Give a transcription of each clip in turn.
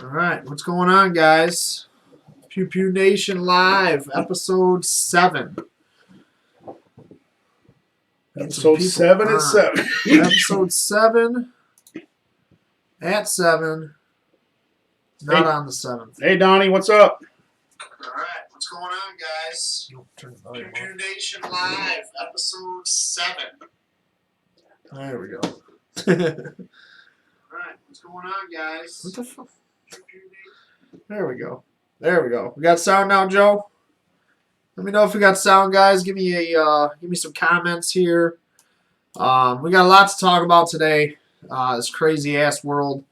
All right, what's going on, guys? Pew Pew Nation Live, episode 7. Episode 7 is 7. Episode 7 at 7. Not Hey. on the 7th. Hey, Donnie, what's up? All right, what's going on, guys? Pew Pew Nation Live, episode 7. There we go. All right, what's going on, guys? What the fuck? There we go. There we go. We got sound now, Joe? Let me know if we got sound, guys. Give me some comments here. We got a lot to talk about today. This crazy ass world.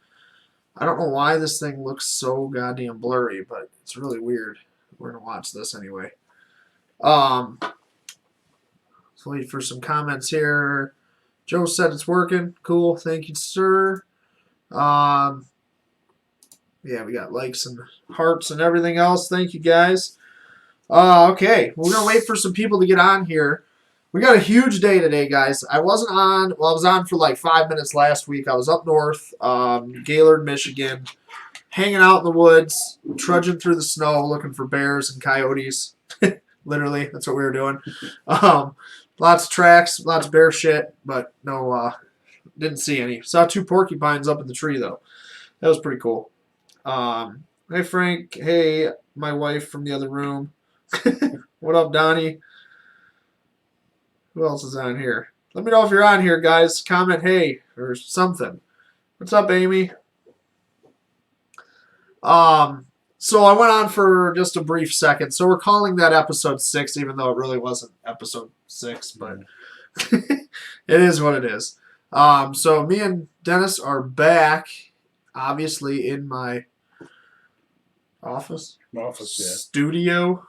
I don't know why this thing looks so goddamn blurry, but it's really weird. We're gonna watch this anyway. So wait for some comments here. Joe said it's working. Cool. Thank you, sir. Yeah, we got likes and hearts and everything else. Thank you, guys. Okay, we're going to wait for some people to get on here. We got a huge day today, guys. I wasn't on, well, I was on for like 5 minutes last week. I was up north, Gaylord, Michigan, hanging out in the woods, trudging through the snow, looking for bears and coyotes. Literally, that's what we were doing. Lots of tracks, lots of bear shit, but no, didn't see any. Saw 2 porcupines up in the tree, though. That was pretty cool. Hey, Frank. Hey, my wife from the other room. What up, Donnie? Who else is on here? Let me know if you're on here, guys. Comment hey or something. What's up, Amy? So I went on for just a brief second. So we're calling that episode 6, even though it really wasn't episode 6, but it is what it is. So me and Dennis are back, obviously, in my office? Studio.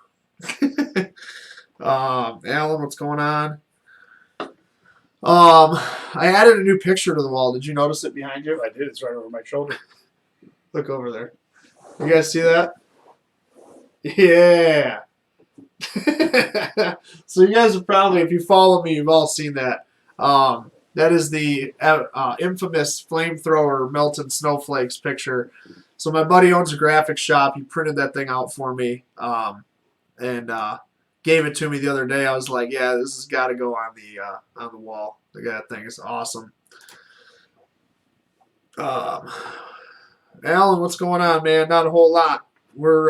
Alan, what's going on? I added a new picture to the wall. Did you notice it behind you? I did. It's right over my shoulder. Look over there. You guys see that? Yeah. So you guys have probably, if you follow me, you've all seen that. That is the infamous flamethrower melted snowflakes picture. So my buddy owns a graphics shop. He printed that thing out for me and gave it to me the other day. I was like, yeah, this has got to go on the wall. That thing is awesome. Alan, what's going on, man? Not a whole lot. We're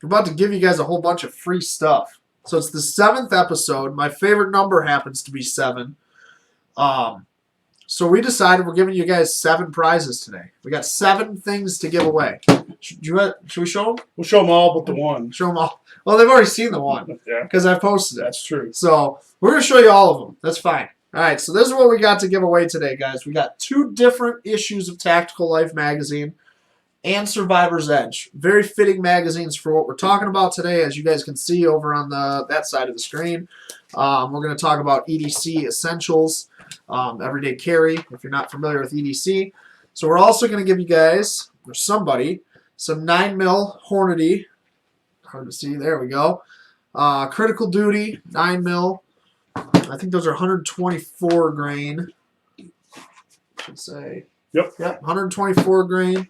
about to give you guys a whole bunch of free stuff. So it's the 7th episode. My favorite number happens to be 7. So we decided we're giving you guys 7 prizes today. We got 7 things to give away. Should we show them? We'll show them all but the one. Show them all. Well, they've already seen the one. Yeah. Because I posted it. That's true. So we're going to show you all of them. That's fine. All right, so this is what we got to give away today, guys. We got 2 different issues of Tactical Life magazine and Survivor's Edge. Very fitting magazines for what we're talking about today, as you guys can see over on that side of the screen. We're going to talk about EDC Essentials, everyday carry, if you're not familiar with EDC. So we're also going to give you guys, or somebody, some 9mm Hornady. Hard to see. There we go. Critical Duty 9mm. I think those are 124 grain. Should say. Yep. 124 grain.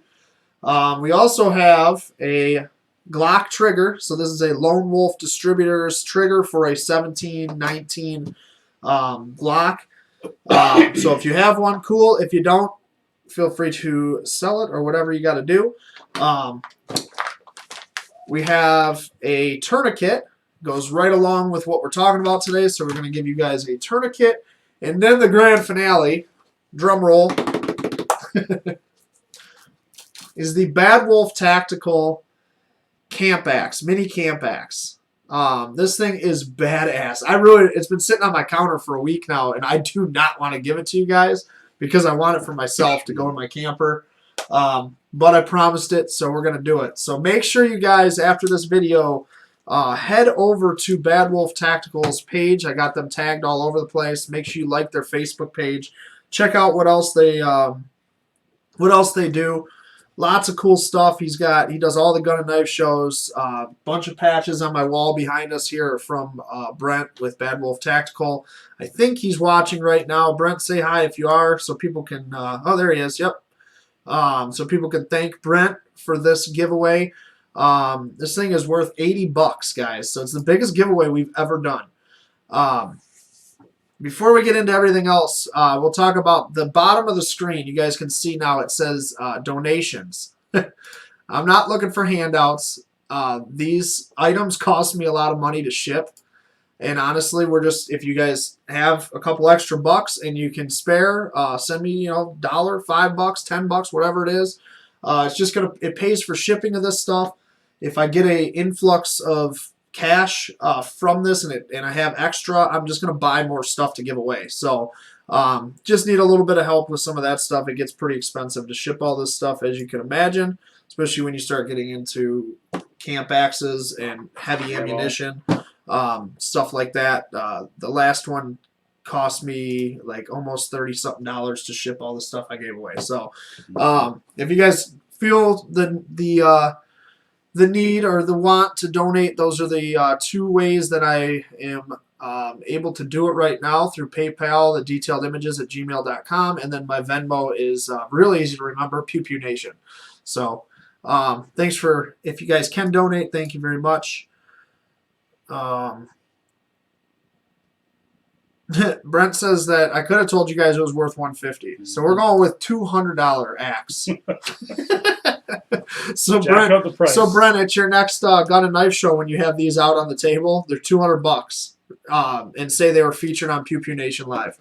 We also have a Glock trigger. So this is a Lone Wolf Distributors trigger for a 17-19 Glock. So if you have one, cool. If you don't, feel free to sell it or whatever you got to do. We have a tourniquet. Goes right along with what we're talking about today. So we're going to give you guys a tourniquet. And then the grand finale, drum roll, is the Bad Wolf Tactical Camp Axe, mini camp axe. This thing is badass. It's been sitting on my counter for a week now, and I do not want to give it to you guys because I want it for myself to go in my camper. But I promised it, so we're going to do it. So make sure you guys, after this video, head over to Bad Wolf Tactical's page. I got them tagged all over the place. Make sure you like their Facebook page. Check out what else they do. Lots of cool stuff. He does all the gun and knife shows. Bunch of patches on my wall behind us here are from Brent with Bad Wolf Tactical. I think he's watching right now. Brent, say hi if you are, so people can. Oh, there he is. Yep. so people can thank Brent for this giveaway. This thing is worth $80, guys. So it's the biggest giveaway we've ever done. Before we get into everything else, we'll talk about the bottom of the screen. You guys can see now it says donations. I'm not looking for handouts. These items cost me a lot of money to ship. And honestly, we're just, if you guys have a couple extra bucks and you can spare, send me, $1, $5, $10, whatever it is. It's just it pays for shipping of this stuff. If I get a influx of cash from this and I have extra, I'm just going to buy more stuff to give away. So just need a little bit of help with some of that stuff. It gets pretty expensive to ship all this stuff, as you can imagine, especially when you start getting into camp axes and heavy ammunition. Stuff like that. The last one cost me like almost $30-something to ship all the stuff I gave away. So if you guys feel the need or the want to donate, those are the 2 ways that I am able to do it right now, through PayPal, the detailed images at gmail.com, and then my Venmo is really easy to remember, Pew Pew Nation. So thanks for, if you guys can donate, thank you very much. Brent says that I could have told you guys it was worth $150, so we're going with $200 axe. So Brent, at your next gun and knife show, when you have these out on the table, they're $200. And say they were featured on Pew Pew Nation Live.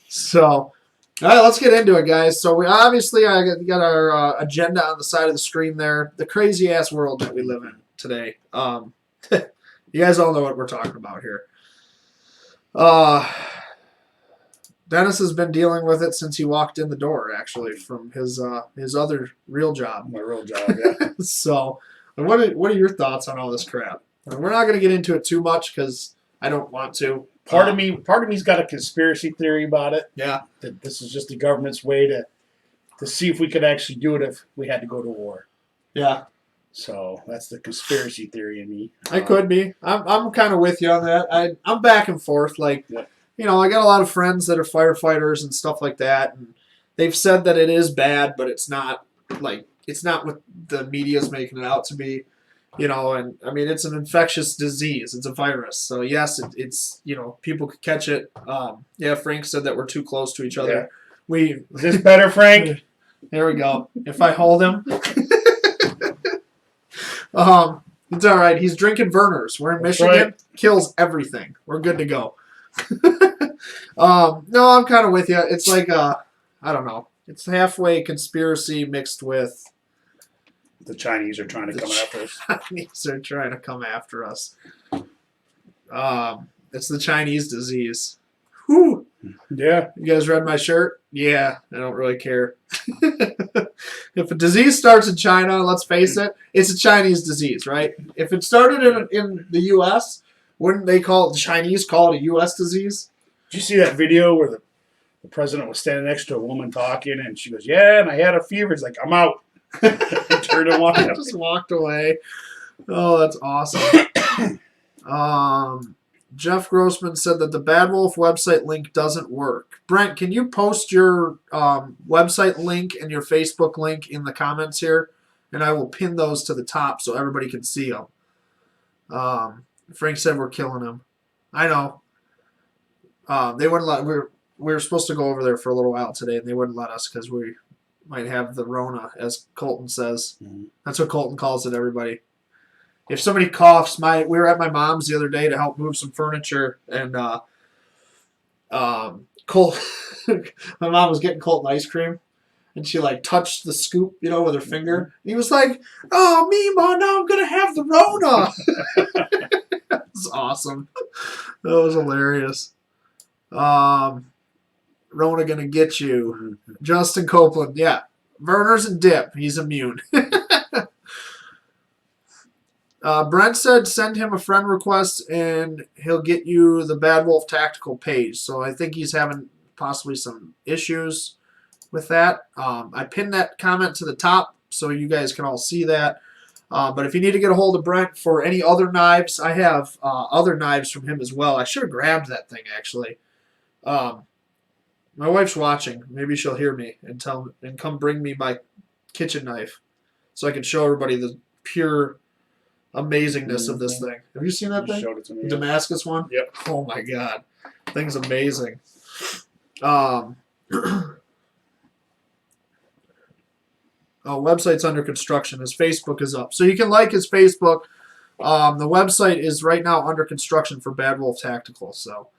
So, all right, let's get into it, guys. So we obviously got our agenda on the side of the screen there. The crazy ass world that we live in today. You guys all know what we're talking about here. Dennis has been dealing with it since he walked in the door, actually, from his other real job. My real job, yeah. So, what are your thoughts on all this crap? And we're not going to get into it too much because I don't want to. Part of me's got a conspiracy theory about it. Yeah, that this is just the government's way to see if we could actually do it if we had to go to war. Yeah. So that's the conspiracy theory in me. I could be. I'm kind of with you on that. I'm back and forth. Like, yeah. I got a lot of friends that are firefighters and stuff like that, and they've said that it is bad, but it's not what the media's making it out to be. And I mean, it's an infectious disease. It's a virus. So yes, it's people could catch it. Yeah, Frank said that we're too close to each other. Yeah. Is this better, Frank? There we go. If I hold him. It's all right. He's drinking Vernors. We're in Michigan. Right. Kills everything. We're good to go. No, I'm kind of with you. It's like I don't know. It's halfway conspiracy mixed with the Chinese are trying to come after us. Chinese are trying to come after us. It's the Chinese disease. Whew. Yeah. You guys read my shirt? Yeah, I don't really care. If a disease starts in China, let's face it, it's a Chinese disease, right? If it started in the U.S., wouldn't the Chinese call it a U.S. disease? Did you see that video where the president was standing next to a woman talking, and she goes, "Yeah, and I had a fever." He's like, "I'm out." Turned and walked out. Just walked away. Oh, that's awesome. Jeff Grossman said that the Bad Wolf website link doesn't work. Brent, can you post your website link and your Facebook link in the comments here? And I will pin those to the top so everybody can see them. Frank said we're killing him. I know. They wouldn't let. We were supposed to go over there for a little while today, and they wouldn't let us because we might have the Rona, as Colton says. Mm-hmm. That's what Colton calls it, everybody. If somebody coughs, we were at my mom's the other day to help move some furniture, and Colt, my mom was getting Colton ice cream, and she touched the scoop, with her finger. And he was like, "Oh, Mima, now I'm gonna have the Rona." That's awesome. That was hilarious. Rona gonna get you, Justin Copeland. Yeah, Verner's and dip. He's immune. Brent said send him a friend request and he'll get you the Bad Wolf Tactical page. So I think he's having possibly some issues with that. I pinned that comment to the top so you guys can all see that. But if you need to get a hold of Brent for any other knives, I have other knives from him as well. I should have grabbed that thing, actually. My wife's watching. Maybe she'll hear me and come bring me my kitchen knife so I can show everybody the pure amazingness of this thing. Have you seen that thing? Showed it to me. The Damascus one? Yep. Oh my god. Thing's amazing. Oh, website's under construction. His Facebook is up. So you can like his Facebook. The website is right now under construction for Bad Wolf Tactical. So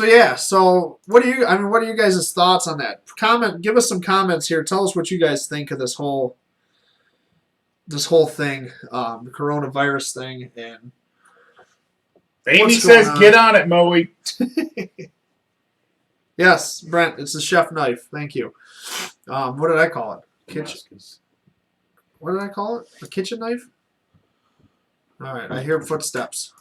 yeah. So what are you guys' thoughts on that? Give us some comments here. Tell us what you guys think of this whole thing, the coronavirus thing, and Amy says, "Get on it, Moe." Yes, Brent, it's a chef knife. Thank you. What did I call it? Kitchen. What did I call it? A kitchen knife? All right, I hear footsteps.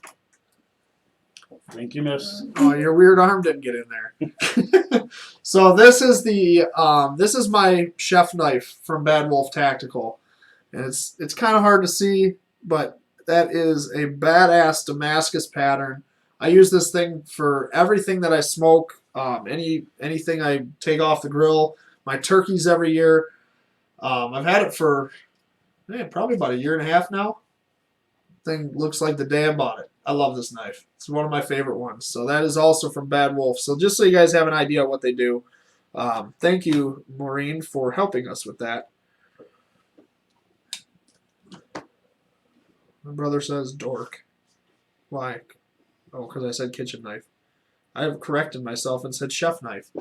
Thank you, miss. Oh, your weird arm didn't get in there. So this is my chef knife from Bad Wolf Tactical, and it's kind of hard to see, but that is a badass Damascus pattern. I use this thing for everything that I smoke. Anything I take off the grill, my turkeys every year. I've had it for probably about 1.5 years now. Thing looks like the day I bought it. I love this knife. It's one of my favorite ones. So that is also from Bad Wolf. So just so you guys have an idea of what they do, thank you, Maureen, for helping us with that. My brother says dork. Why? Oh, because I said kitchen knife. I have corrected myself and said chef knife.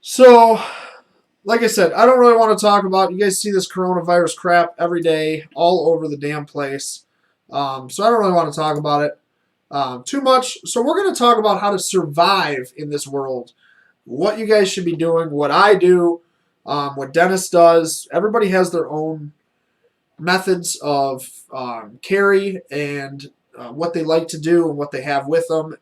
So, like I said, I don't really want to talk about. You guys see this coronavirus crap every day, all over the damn place. So I don't really want to talk about it too much. So we're going to talk about how to survive in this world. What you guys should be doing, what I do, what Dennis does. Everybody has their own methods of carry and what they like to do and what they have with them.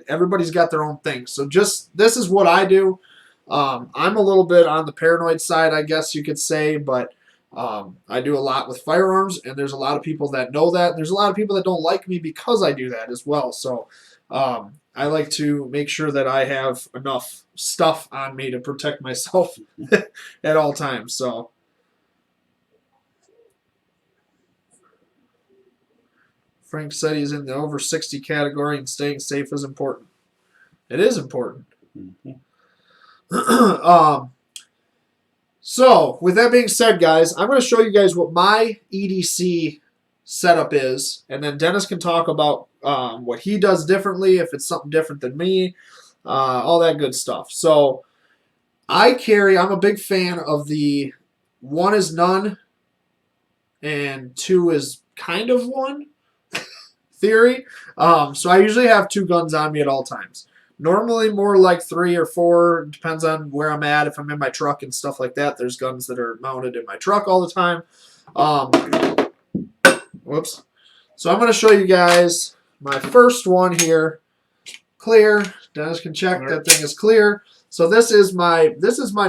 Everybody's got their own thing. So this is what I do. I'm a little bit on the paranoid side, I guess you could say, but I do a lot with firearms, and there's a lot of people that know that. And there's a lot of people that don't like me because I do that as well. So I like to make sure that I have enough stuff on me to protect myself at all times. So. Frank said he's in the over 60 category and staying safe is important. It is important. Mm-hmm. So, with that being said, guys, I'm going to show you guys what my EDC setup is, and then Dennis can talk about what he does differently, if it's something different than me, all that good stuff. So, I'm a big fan of the 1 is none and 2 is kind of 1 theory. So I usually have 2 guns on me at all times. Normally more like 3 or 4. Depends on where I'm at. If I'm in my truck and stuff like that, there's guns that are mounted in my truck all the time. Whoops. So I'm going to show you guys my first one here. Clear. Dennis can check that thing is clear. So this is my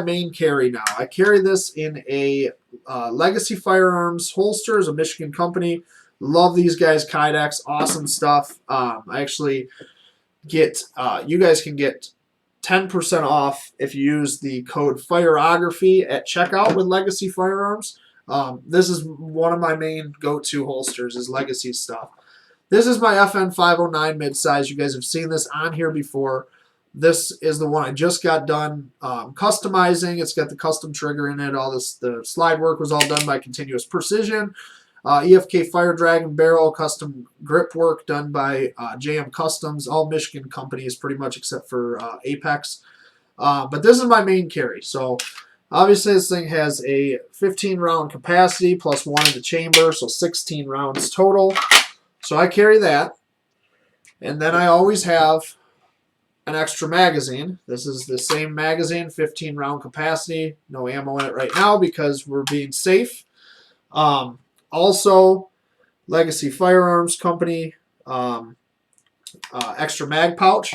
main carry now. I carry this in a Legacy Firearms holster, is a Michigan company. Love these guys, Kydex, awesome stuff. I actually you guys can get 10% off if you use the code FIREOGRAPHY at checkout with Legacy Firearms. This is one of my main go-to holsters, is Legacy stuff. This is my FN 509 midsize. You guys have seen this on here before. This is the one I just got done customizing. It's got the custom trigger in it. All this, the slide work was all done by Continuous Precision. EFK Fire Dragon barrel, custom grip work done by JM Customs, all Michigan companies pretty much except for Apex. But this is my main carry. So obviously this thing has a 15 round capacity plus 1 in the chamber, so 16 rounds total. So I carry that. And then I always have an extra magazine. This is the same magazine, 15 round capacity. No ammo in it right now because we're being safe. Also, Legacy Firearms Company extra mag pouch.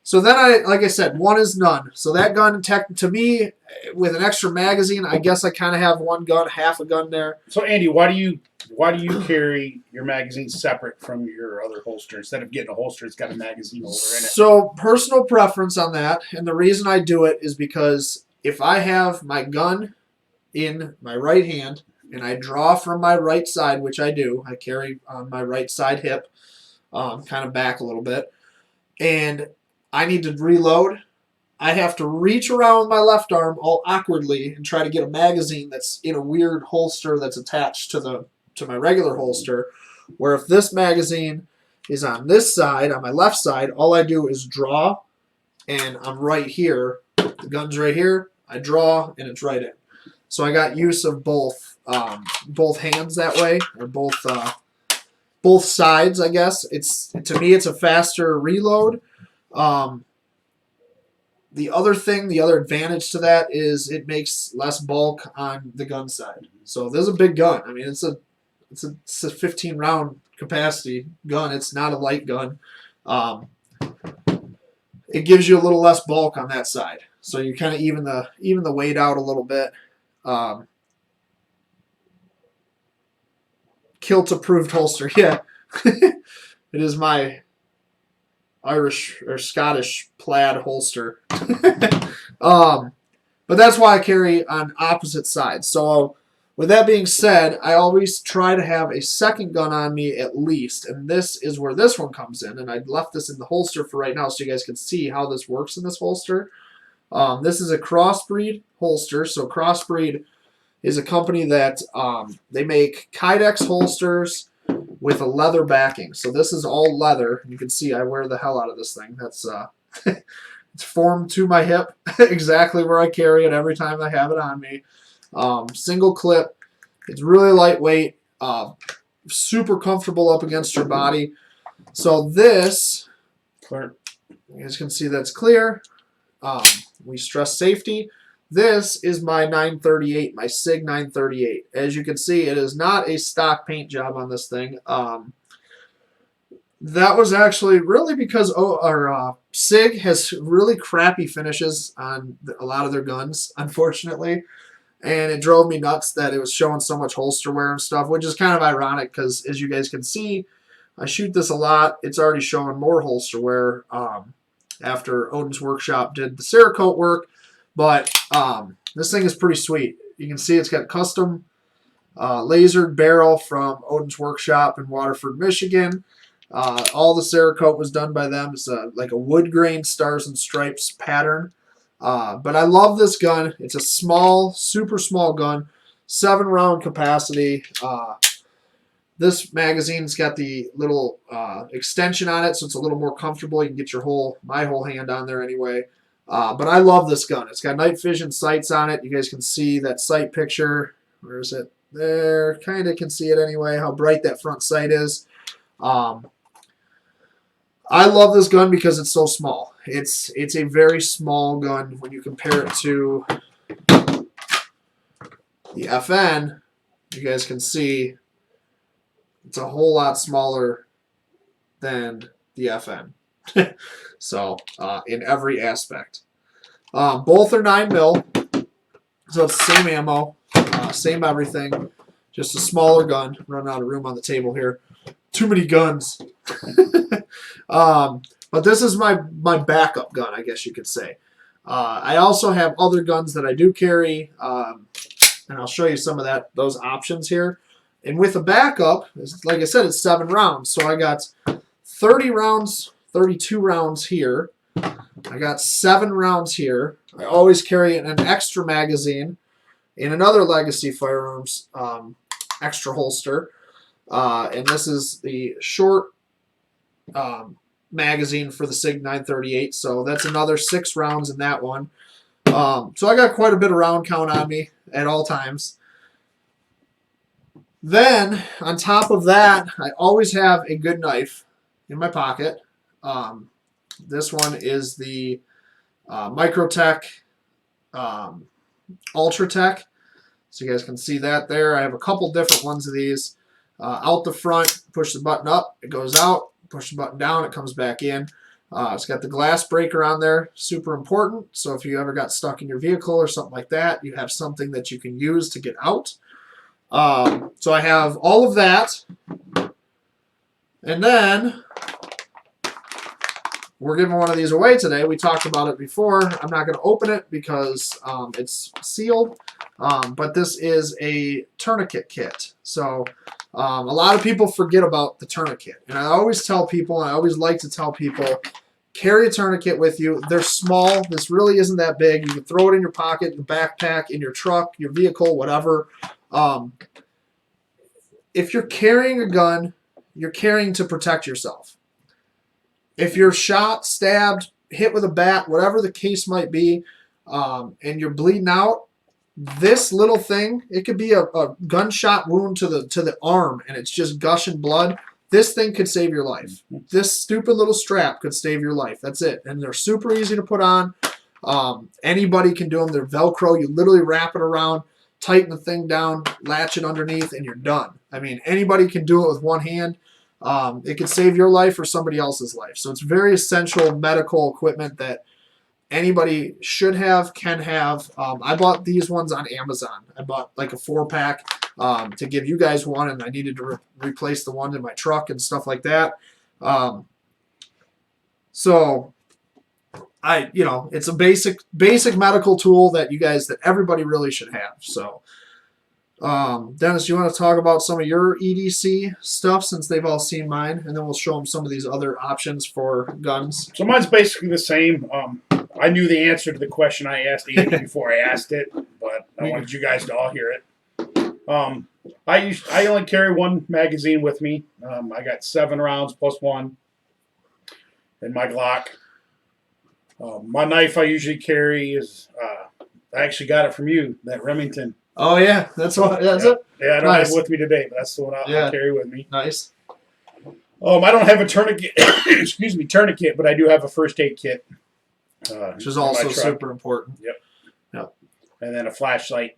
So then like I said, one is none. So that gun, to me, with an extra magazine, I guess I kind of have one gun, half a gun there. So Andy, why do you carry your magazine separate from your other holster instead of getting a holster that's got a magazine holder in it? So personal preference on that, and the reason I do it is because if I have my gun in my right hand and I draw from my right side, which I do, I carry on my right side hip, kind of back a little bit, and I need to reload, I have to reach around with my left arm all awkwardly and try to get a magazine that's in a weird holster that's attached to my regular holster, where if this magazine is on this side, on my left side, all I do is draw, and I'm right here. The gun's right here. I draw, and it's right in. So I got use of both hands that way, or both sides, I guess. To me, it's a faster reload. The other advantage to that is it makes less bulk on the gun side. So this is a big gun. I mean, it's a 15 round capacity gun. It's not a light gun. It gives you a little less bulk on that side. So you kind of even the weight out a little bit. Kilt approved holster. Yeah. It is my Irish or Scottish plaid holster. But that's why I carry on opposite sides. So with that being said, I always try to have a second gun on me at least, and this is where this one comes in. And I left this in the holster for right now so you guys can see how this works in this holster. This is a Crossbreed holster. So Crossbreed is a company that they make Kydex holsters with a leather backing. So this is all leather. You can see I wear the hell out of this thing. That's it's formed to my hip, exactly where I carry it every time I have it on me. Single clip. It's really lightweight, super comfortable up against your body. So this, Clear. you guys can see that's clear. We stress safety. This is my 938, my SIG 938. As you can see, it is not a stock paint job on this thing. That was actually really because SIG has really crappy finishes on a lot of their guns, unfortunately. And it drove me nuts that it was showing so much holster wear and stuff, which is kind of ironic because, as you guys can see, I shoot this a lot. It's already showing more holster wear after Odin's Workshop did the Cerakote work. But this thing is pretty sweet. You can see it's got custom lasered barrel from Odin's Workshop in Waterford, Michigan. All the Cerakote was done by them. It's like a wood grain stars and stripes pattern. But I love this gun. It's a small, super small gun, 7-round capacity. This magazine's got the little extension on it, so it's a little more comfortable. You can get my whole hand on there anyway. But I love this gun. It's got night vision sights on it. You guys can see that sight picture. Where is it? There. Kind of can see it anyway, how bright that front sight is. I love this gun because it's so small. It's a very small gun when you compare it to the FN. You guys can see it's a whole lot smaller than the FN. So in every aspect. Both are 9mm, so it's the same ammo, same everything, just a smaller gun. I'm running out of room on the table here. Too many guns. But this is my backup gun, I guess you could say. I also have other guns that I do carry, and I'll show you some of those options here. And with a backup, like I said, it's 7 rounds. So I got 30 rounds, 32 rounds here. I got 7 rounds here. I always carry an extra magazine in another Legacy Firearms extra holster. And this is the short magazine for the SIG 938. So that's another 6 rounds in that one. So I got quite a bit of round count on me at all times. Then, on top of that, I always have a good knife in my pocket. This one is the Microtech Ultratech. So you guys can see that there. I have a couple different ones of these. Out the front, push the button up, it goes out. Push the button down, it comes back in. It's got the glass breaker on there, super important. So if you ever got stuck in your vehicle or something like that, you have something that you can use to get out. So I have all of that. And then we're giving one of these away today. We talked about it before. I'm not going to open it because it's sealed. But this is a tourniquet kit. So a lot of people forget about the tourniquet. And I always tell people, and I always like to tell people, carry a tourniquet with you. They're small. This really isn't that big. You can throw it in your pocket, your backpack, in your truck, your vehicle, whatever. If you're carrying a gun, you're carrying to protect yourself. If you're shot, stabbed, hit with a bat, whatever the case might be, and you're bleeding out, this little thing, it could be a gunshot wound to the arm and it's just gushing blood. This thing could save your life. This stupid little strap could save your life. That's it. And they're super easy to put on. Anybody can do them. They're Velcro. You literally wrap it around, tighten the thing down, latch it underneath, and you're done. I mean, anybody can do it with one hand. It could save your life or somebody else's life. So it's very essential medical equipment that anybody should have, can have. I bought these ones on Amazon. I bought like a 4-pack to give you guys one, and I needed to replace the one in my truck and stuff like that. So it's a basic medical tool that that everybody really should have. So Dennis, you want to talk about some of your EDC stuff since they've all seen mine, and then we'll show them some of these other options for guns. So mine's basically the same. I knew the answer to the question I asked Andy before I asked it, but I wanted you guys to all hear it. I only carry one magazine with me. I got 7 rounds plus 1 in my Glock. My knife I usually carry is I actually got it from you, that Remington. Oh yeah, that's it. Yeah, I don't have it with me today, but that's the one I'll carry with me. Nice. I don't have a tourniquet. Excuse me, tourniquet, but I do have a first aid kit, which is also super important. Yep. And then a flashlight.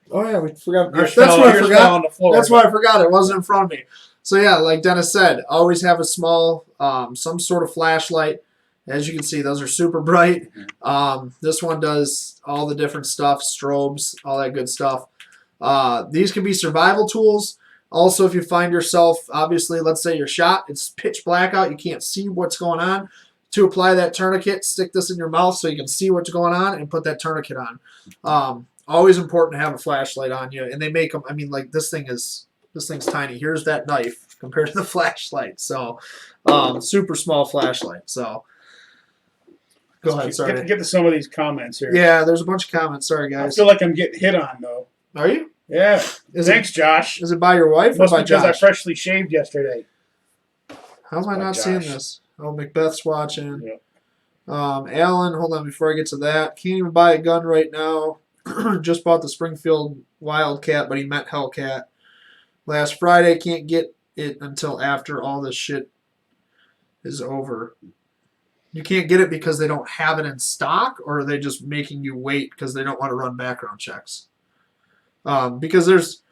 Oh yeah, we forgot. That's what I forgot. On the floor, that's why I forgot. It wasn't in front of me. So yeah, like Dennis said, always have a small, some sort of flashlight. As you can see, those are super bright. This one does all the different stuff, strobes, all that good stuff. These can be survival tools. Also, if you find yourself, obviously, let's say you're shot, it's pitch black out, you can't see what's going on. To apply that tourniquet, stick this in your mouth so you can see what's going on and put that tourniquet on. Always important to have a flashlight on you. And they make them, I mean, like this thing's tiny. Here's that knife compared to the flashlight. So, super small flashlight. So, go ahead, sorry. Get to some of these comments here. Yeah, there's a bunch of comments. Sorry, guys. I feel like I'm getting hit on, though. Are you? Yeah. Thanks, Josh. Is it by your wife or by Josh? Because I freshly shaved yesterday. How am I not seeing this? Oh, Macbeth's watching. Yep. Alan, hold on before I get to that. Can't even buy a gun right now. Just bought the Springfield Wildcat, but he meant Hellcat. Last Friday, can't get it until after all this shit is over. You can't get it because they don't have it in stock, or are they just making you wait because they don't want to run background checks? Because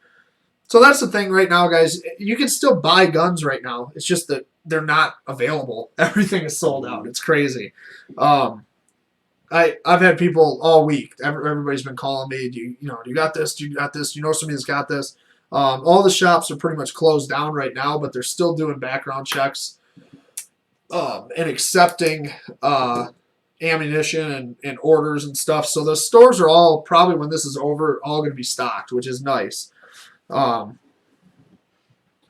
so that's the thing right now, guys. You can still buy guns right now. It's just that they're not available. Everything is sold out. It's crazy. I've had people all week. Everybody's been calling me. Do you got this? Do you got this? Do you know somebody that's got this? All the shops are pretty much closed down right now, but they're still doing background checks and accepting ammunition and orders and stuff. So the stores are all probably, when this is over, all going to be stocked, which is nice. All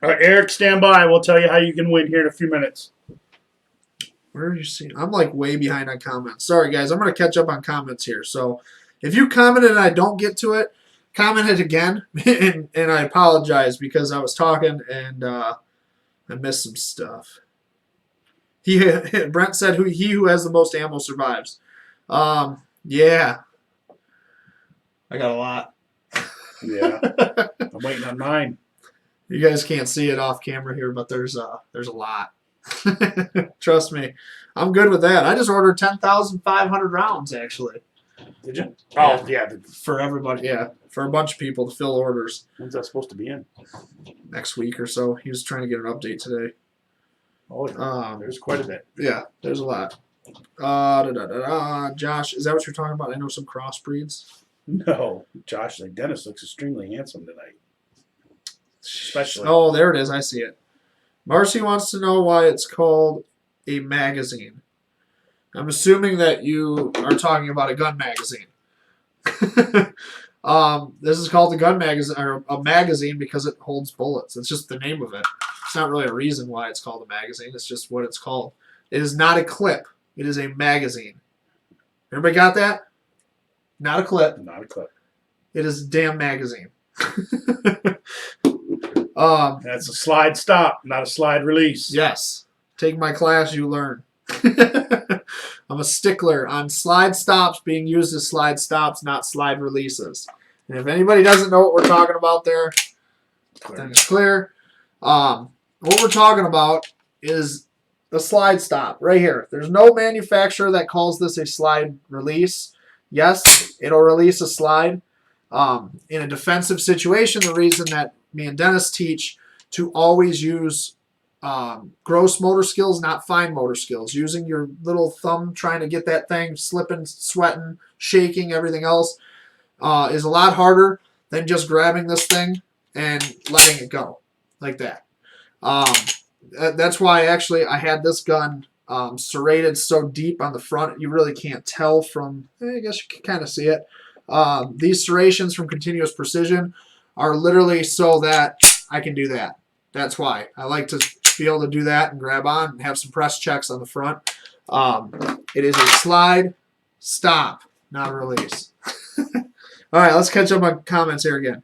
right, Eric, stand by. We'll tell you how you can win here in a few minutes. Where are you seeing? I'm like way behind on comments. Sorry, guys. I'm going to catch up on comments here. So if you commented and I don't get to it, comment it again. and I apologize because I was talking and I missed some stuff. Brent said he who has the most ammo survives. Yeah. I got a lot. Yeah. I'm waiting on mine. You guys can't see it off camera here, but there's a lot. Trust me. I'm good with that. I just ordered 10,500 rounds, actually. Did you? Oh, yeah. For everybody, yeah. For a bunch of people to fill orders. When's that supposed to be in? Next week or so. He was trying to get an update today. Oh, yeah. There's quite a bit. Yeah, there's a lot. Josh, is that what you're talking about? I know some crossbreeds. No, Josh, like Dennis looks extremely handsome tonight. Especially. Oh, there it is. I see it. Marcy wants to know why it's called a magazine. I'm assuming that you are talking about a gun magazine. This is called the gun magazine, or a magazine, because it holds bullets. It's just the name of it. It's not really a reason why it's called a magazine. It's just what it's called. It is not a clip. It is a magazine. Everybody got that? Not a clip. Not a clip. It is a damn magazine. That's a slide stop, not a slide release. Yes. Take my class, you learn. I'm a stickler on slide stops being used as slide stops, not slide releases. And if anybody doesn't know what we're talking about there, then it's clear. What we're talking about is a slide stop right here. There's no manufacturer that calls this a slide release. Yes, it'll release a slide. In a defensive situation, the reason that me and Dennis teach to always use gross motor skills, not fine motor skills. Using your little thumb, trying to get that thing slipping, sweating, shaking, everything else is a lot harder than just grabbing this thing and letting it go like that. That's why actually I had this gun serrated so deep on the front you really can't tell from, I guess you can kind of see it. These serrations from Continuous Precision are literally so that I can do that. That's why I like to be able to do that and grab on and have some press checks on the front. It is a slide stop, not a release. All right, let's catch up on comments here again.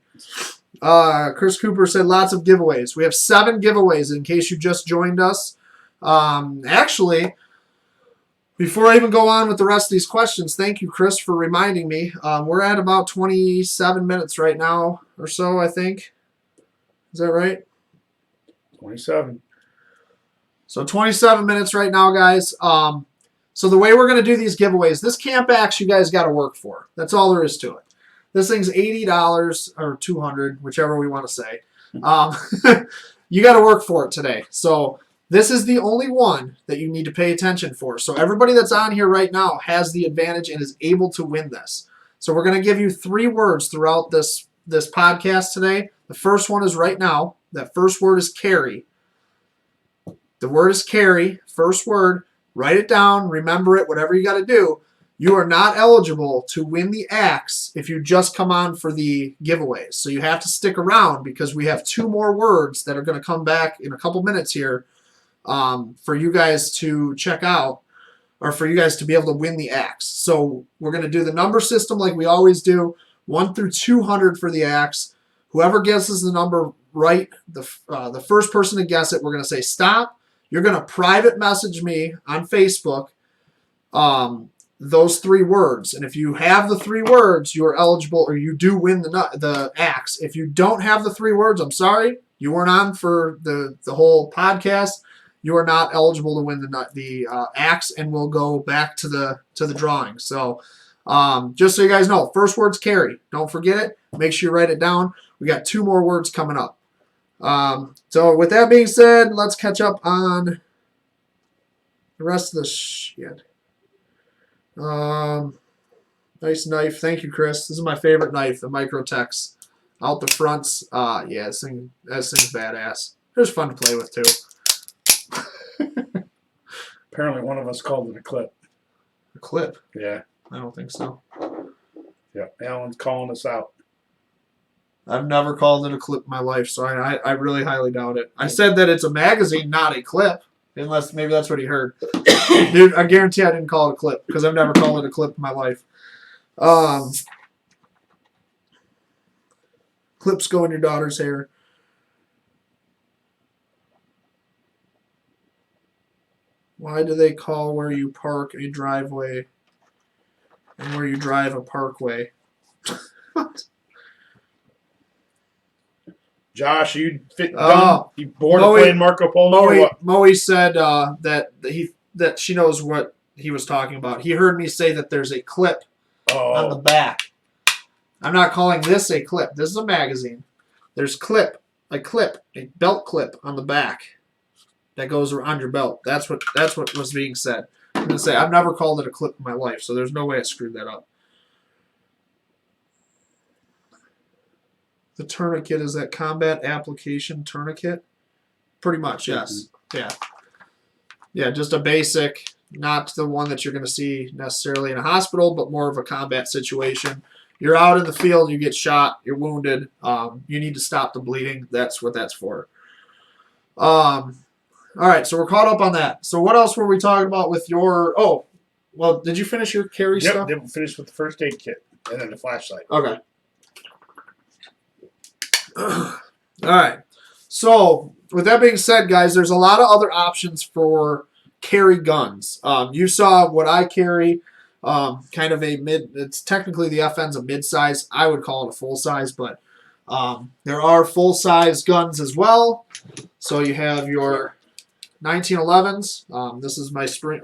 Chris Cooper said lots of giveaways. We have 7 giveaways in case you just joined us. Actually, before I even go on with the rest of these questions, thank you, Chris, for reminding me. We're at about 27 minutes right now or so, I think. Is that right? 27. So 27 minutes right now, guys. So the way we're going to do these giveaways, this Camp Axe you guys got to work for. That's all there is to it. This thing's $80 or $200, whichever we want to say. You got to work for it today. So this is the only one that you need to pay attention for. So everybody that's on here right now has the advantage and is able to win this. So we're going to give you 3 words throughout this podcast today. The first one is right now. That first word is carry. The word is carry. First word. Write it down. Remember it. Whatever you got to do. You are not eligible to win the axe if you just come on for the giveaways. So you have to stick around because we have 2 more words that are going to come back in a couple minutes here for you guys to check out, or for you guys to be able to win the axe. So we're going to do the number system like we always do, 1 through 200 for the axe. Whoever guesses the number right, the first person to guess it, we're going to say stop. You're going to private message me on Facebook those 3 words. And if you have the 3 words, you are eligible, or you do win the axe. If you don't have the 3 words, I'm sorry. You weren't on for the whole podcast. You are not eligible to win the axe, and we'll go back to the drawing. So just so you guys know, first word's carry. Don't forget it. Make sure you write it down. We got 2 more words coming up. So with that being said, let's catch up on the rest of the shit. Nice knife. Thank you, Chris. This is my favorite knife, the Microtex. Out the fronts. Yeah, this thing's badass. It was fun to play with, too. Apparently one of us called it a clip. A clip? Yeah. I don't think so. Yeah, Alan's calling us out. I've never called it a clip in my life, so I really highly doubt it. I said that it's a magazine, not a clip. Unless maybe that's what he heard. Dude, I guarantee I didn't call it a clip, because I've never called it a clip in my life. Clips go in your daughter's hair. Why do they call where you park a driveway and where you drive a parkway? What? Josh, you fit you bored of playing Marco Polo or what? Moe said that she knows what he was talking about. He heard me say that there's a clip on the back. I'm not calling this a clip. This is a magazine. There's a belt clip on the back. that goes around your belt. That's what was being said. I'm gonna say I've never called it a clip in my life, so there's no way I screwed that up. The tourniquet is that combat application tourniquet? Pretty much, yes. Yeah. Yeah, just a basic, not the one that you're going to see necessarily in a hospital, but more of a combat situation. You're out in the field, you get shot, you're wounded, you need to stop the bleeding. That's what that's for. All right, so we're caught up on that. So what else were we talking about with your... Oh, well, did you finish your carry stuff? Yep, finished with the first aid kit and then the flashlight. Okay. All right. So, with that being said, guys, there's a lot of other options for carry guns. You saw what I carry, kind of a mid. It's technically the FN's a mid-size. I would call it a full-size, but there are full-size guns as well. So you have your 1911s. This is my SIG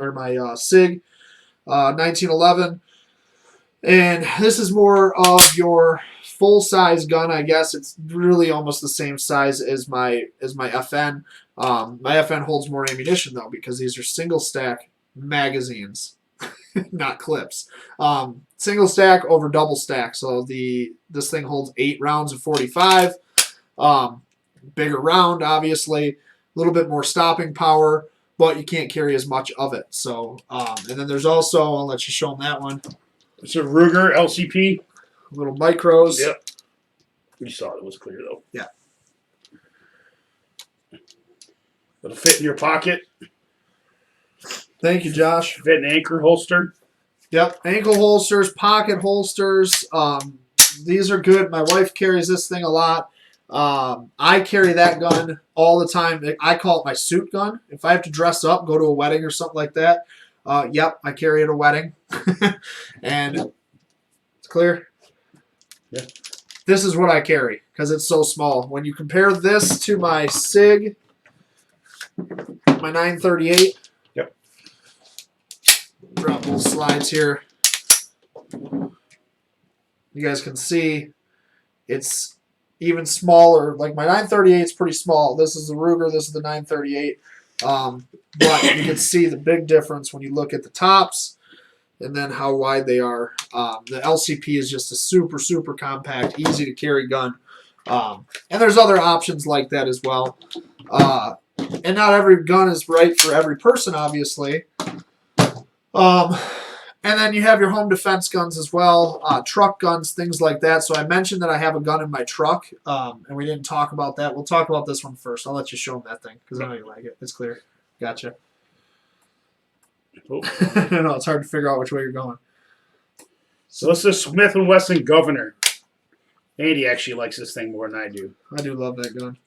1911, and this is more of your full-size gun, I guess. It's really almost the same size as my FN. My FN holds more ammunition though, because these are single stack magazines, not clips. Single stack over double stack. So this thing holds 8 rounds of 45. Bigger round, obviously, a little bit more stopping power, but you can't carry as much of it. So, and then there's also, I'll let you show them that one. It's a Ruger LCP. Little micros. Yep. You saw it was clear though. Yeah. It'll fit in your pocket. Thank you, Josh. Fit an anchor holster. Yep. Ankle holsters, pocket holsters. These are good. My wife carries this thing a lot. I carry that gun all the time. I call it my suit gun. If I have to dress up, go to a wedding or something like that, yep, I carry it at a wedding. And it's clear. Yeah. This is what I carry because it's so small. When you compare this to my SIG, my 938. Yep. Drop little slides here. You guys can see it's even smaller. Like my 938 is pretty small. This is the Ruger. This is the 938. But you can see the big difference when you look at the tops and then how wide they are. The LCP is just a super, super compact, easy to carry gun. And there's other options like that as well. And not every gun is right for every person, obviously. And then you have your home defense guns as well, truck guns, things like that. So I mentioned that I have a gun in my truck, and we didn't talk about that. We'll talk about this one first. I'll let you show them that thing because I know you like it. It's clear. Gotcha. Oh. I know, it's hard to figure out which way you're going. So this is Smith & Wesson Governor. Andy actually likes this thing more than I do. I do love that gun.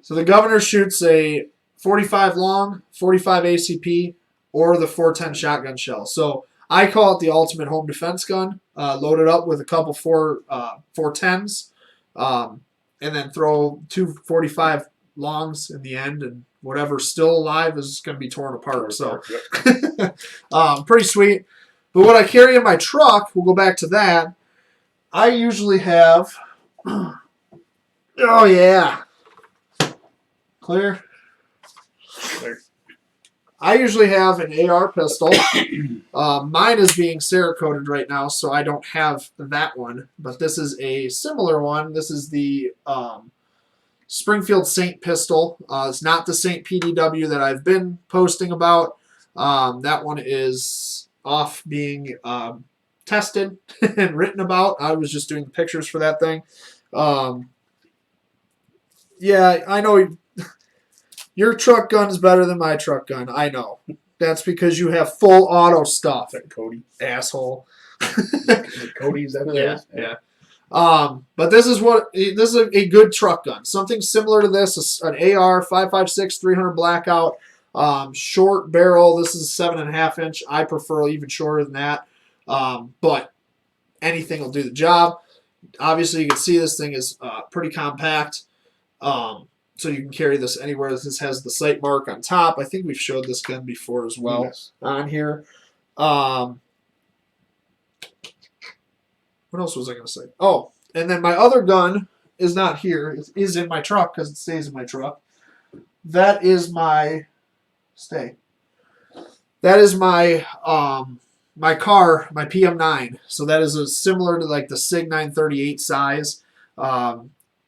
So the Governor shoots a 45 long, 45 ACP, or the 410 shotgun shell. So I call it the ultimate home defense gun. Loaded up with a couple 410s, and then throw 2 45 longs in the end, and whatever's still alive is going to be torn apart. So pretty sweet. But what I carry in my truck, we'll go back to that. I usually have. Oh yeah. Clear? Clear. I usually have an AR pistol. Mine is being Cerakoted right now, so I don't have that one. But this is a similar one. This is the Springfield Saint pistol. It's not the Saint PDW that I've been posting about. That one is off being tested and written about. I was just doing the pictures for that thing. Yeah, I know your truck gun is better than my truck gun. I know. That's because you have full auto stuff. Is that Cody? Asshole. Cody's that yeah. But this is a good truck gun. Something similar to this, an AR 5.56 300 blackout, short barrel. This is 7.5 inch. I prefer even shorter than that. But anything will do the job. Obviously, you can see this thing is pretty compact. So you can carry this anywhere. This has the sight mark on top. I think we've showed this gun before as well on here. What else was I going to say? Oh, and then my other gun is not here. It is in my truck because it stays in my truck. that is my That is my my car, my PM9. So that is similar to like the Sig 938 size.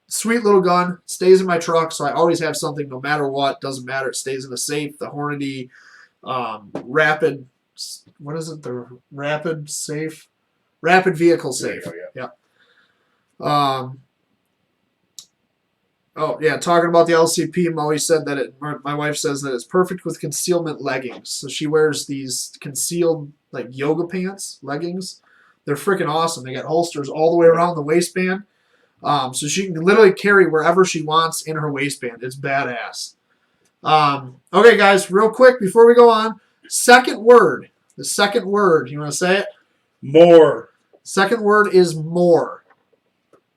Sweet little gun. Stays in my truck, so I always have something no matter what. Doesn't matter. It stays in the safe. The Hornady rapid. What is it? The rapid safe. Rapid vehicle safe. There you go, yeah. Oh, yeah, talking about the LCP, Moe said that my wife says that it's perfect with concealment leggings. So she wears these concealed, like, yoga pants, leggings. They're freaking awesome. They got holsters all the way around the waistband. So she can literally carry wherever she wants in her waistband. It's badass. Okay, guys, real quick before we go on. Second word. The second word. You want to say it? More. Second word is more.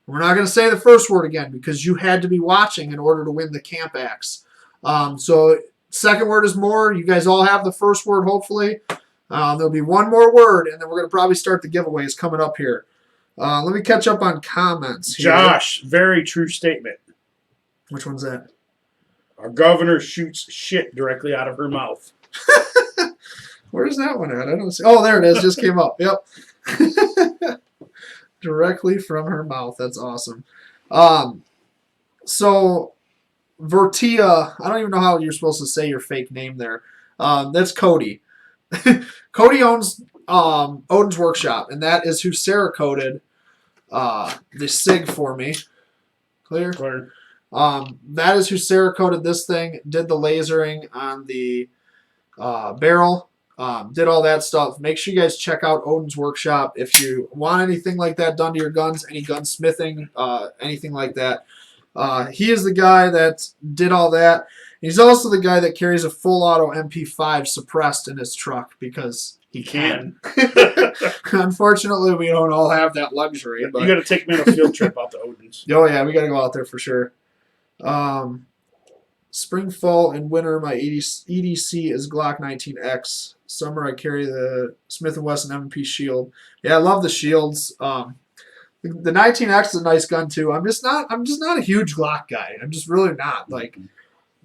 We're not going to say the first word again because you had to be watching in order to win the Camp Axe. So second word is more. You guys all have the first word, hopefully. There'll be one more word, and then we're going to probably start the giveaways coming up here. Let me catch up on comments here. Josh, very true statement. Which one's that? Our governor shoots shit directly out of her mouth. Where's that one at? I don't see. Oh, there it is. Just came up. Yep. Directly from her mouth. That's awesome. So Vertia, I don't even know how you're supposed to say your fake name there. That's Cody. Cody owns Odin's Workshop, and that is who Sarah coded the SIG for me. Clear? Clear. That is who Sarah coded this thing, did the lasering on the barrel. Did all that stuff. Make sure you guys check out Odin's Workshop if you want anything like that done to your guns, any gunsmithing, anything like that. He is the guy that did all that. He's also the guy that carries a full auto MP5 suppressed in his truck because he can. Unfortunately, we don't all have that luxury. But you got to take me on a field trip out to Odin's. Oh, yeah, we got to go out there for sure. Spring, fall, and winter, my EDC is Glock 19X. Summer, I carry the Smith & Wesson M&P Shield. Yeah, I love the shields. The 19X is a nice gun too. I'm just not a huge Glock guy. I'm just really not. Like,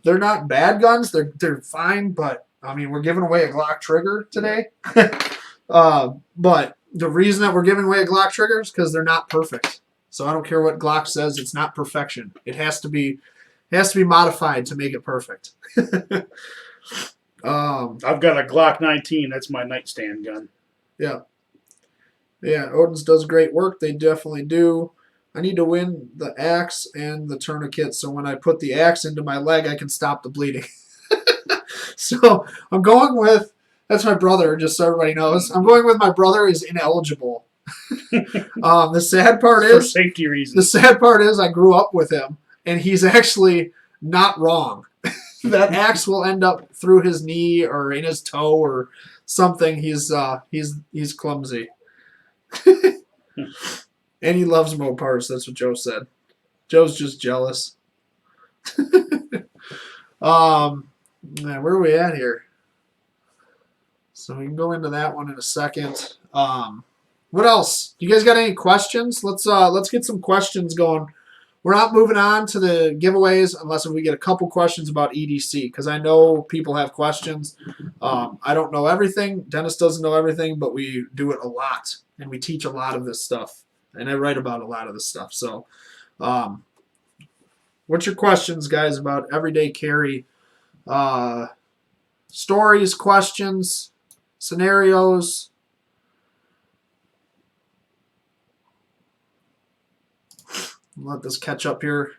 they're not bad guns. They're fine, but I mean, we're giving away a Glock trigger today. But the reason that we're giving away a Glock trigger is because they're not perfect. So I don't care what Glock says. It's not perfection. It has to be modified to make it perfect. I've got a Glock 19. That's my nightstand gun. Yeah. Yeah, Odin's does great work. They definitely do. I need to win the axe and the tourniquet, so when I put the axe into my leg, I can stop the bleeding. So I'm going with, that's my brother, just so everybody knows. I'm going with my brother is ineligible. The sad part is, for safety reasons. The sad part is I grew up with him, and he's actually not wrong. That axe will end up through his knee or in his toe or something. He's clumsy. And he loves Mopars. That's what Joe said. Joe's just jealous. Where are we at here? So we can go into that one in a second. What else? You guys got any questions? Let's get some questions going. We're not moving on to the giveaways unless we get a couple questions about EDC, because I know people have questions. I don't know everything. Dennis doesn't know everything, but we do it a lot, and we teach a lot of this stuff, and I write about a lot of this stuff. So what's your questions, guys, about everyday carry? Stories, questions, scenarios? Let this catch up here.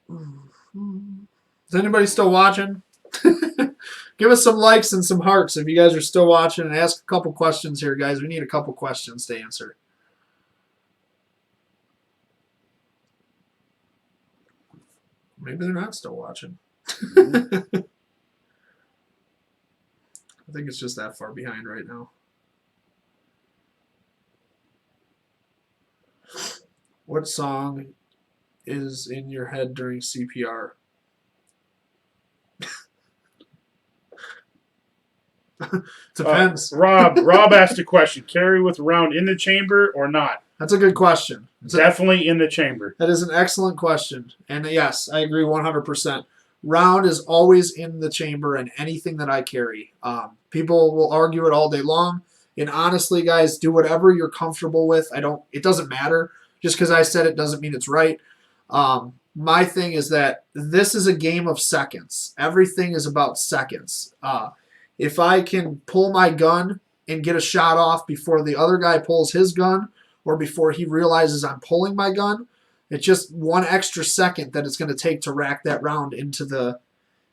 Is anybody still watching? Give us some likes and some hearts if you guys are still watching, and ask a couple questions here, guys. We need a couple questions to answer. Maybe they're not still watching. I think it's just that far behind right now. What song is in your head during CPR? Depends. Rob asked a question. Carry with round in the chamber or not? That's a good question. Definitely in the chamber. That is an excellent question. And yes, I agree 100%. Round is always in the chamber in anything that I carry. People will argue it all day long. And honestly, guys, do whatever you're comfortable with. It doesn't matter. Just because I said it doesn't mean it's right. My thing is that this is a game of seconds. Everything is about seconds. If I can pull my gun and get a shot off before the other guy pulls his gun or before he realizes I'm pulling my gun, it's just one extra second that it's going to take to rack that round into the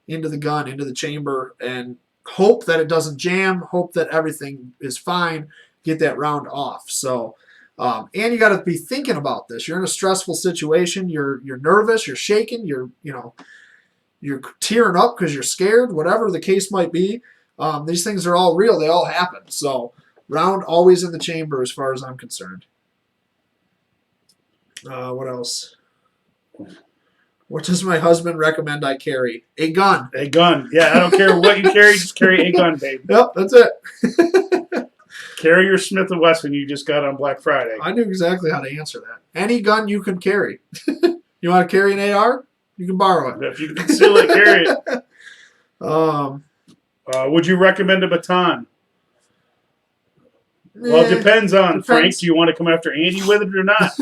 gun, into the chamber, and hope that it doesn't jam, hope that everything is fine, get that round off. So, and you got to be thinking about this. You're in a stressful situation. You're nervous. You're shaking. You're tearing up because you're scared. Whatever the case might be, these things are all real. They all happen. So, round always in the chamber as far as I'm concerned. What else? What does my husband recommend I carry? A gun. A gun. Yeah, I don't care what you carry. Just carry a gun, babe. Yep, that's it. Carry your Smith & Wesson you just got on Black Friday. I knew exactly how to answer that. Any gun you can carry. You want to carry an AR? You can borrow it. If you can conceal it, carry it. Would you recommend a baton? Well, it depends on, Frank. Do you want to come after Andy with it or not?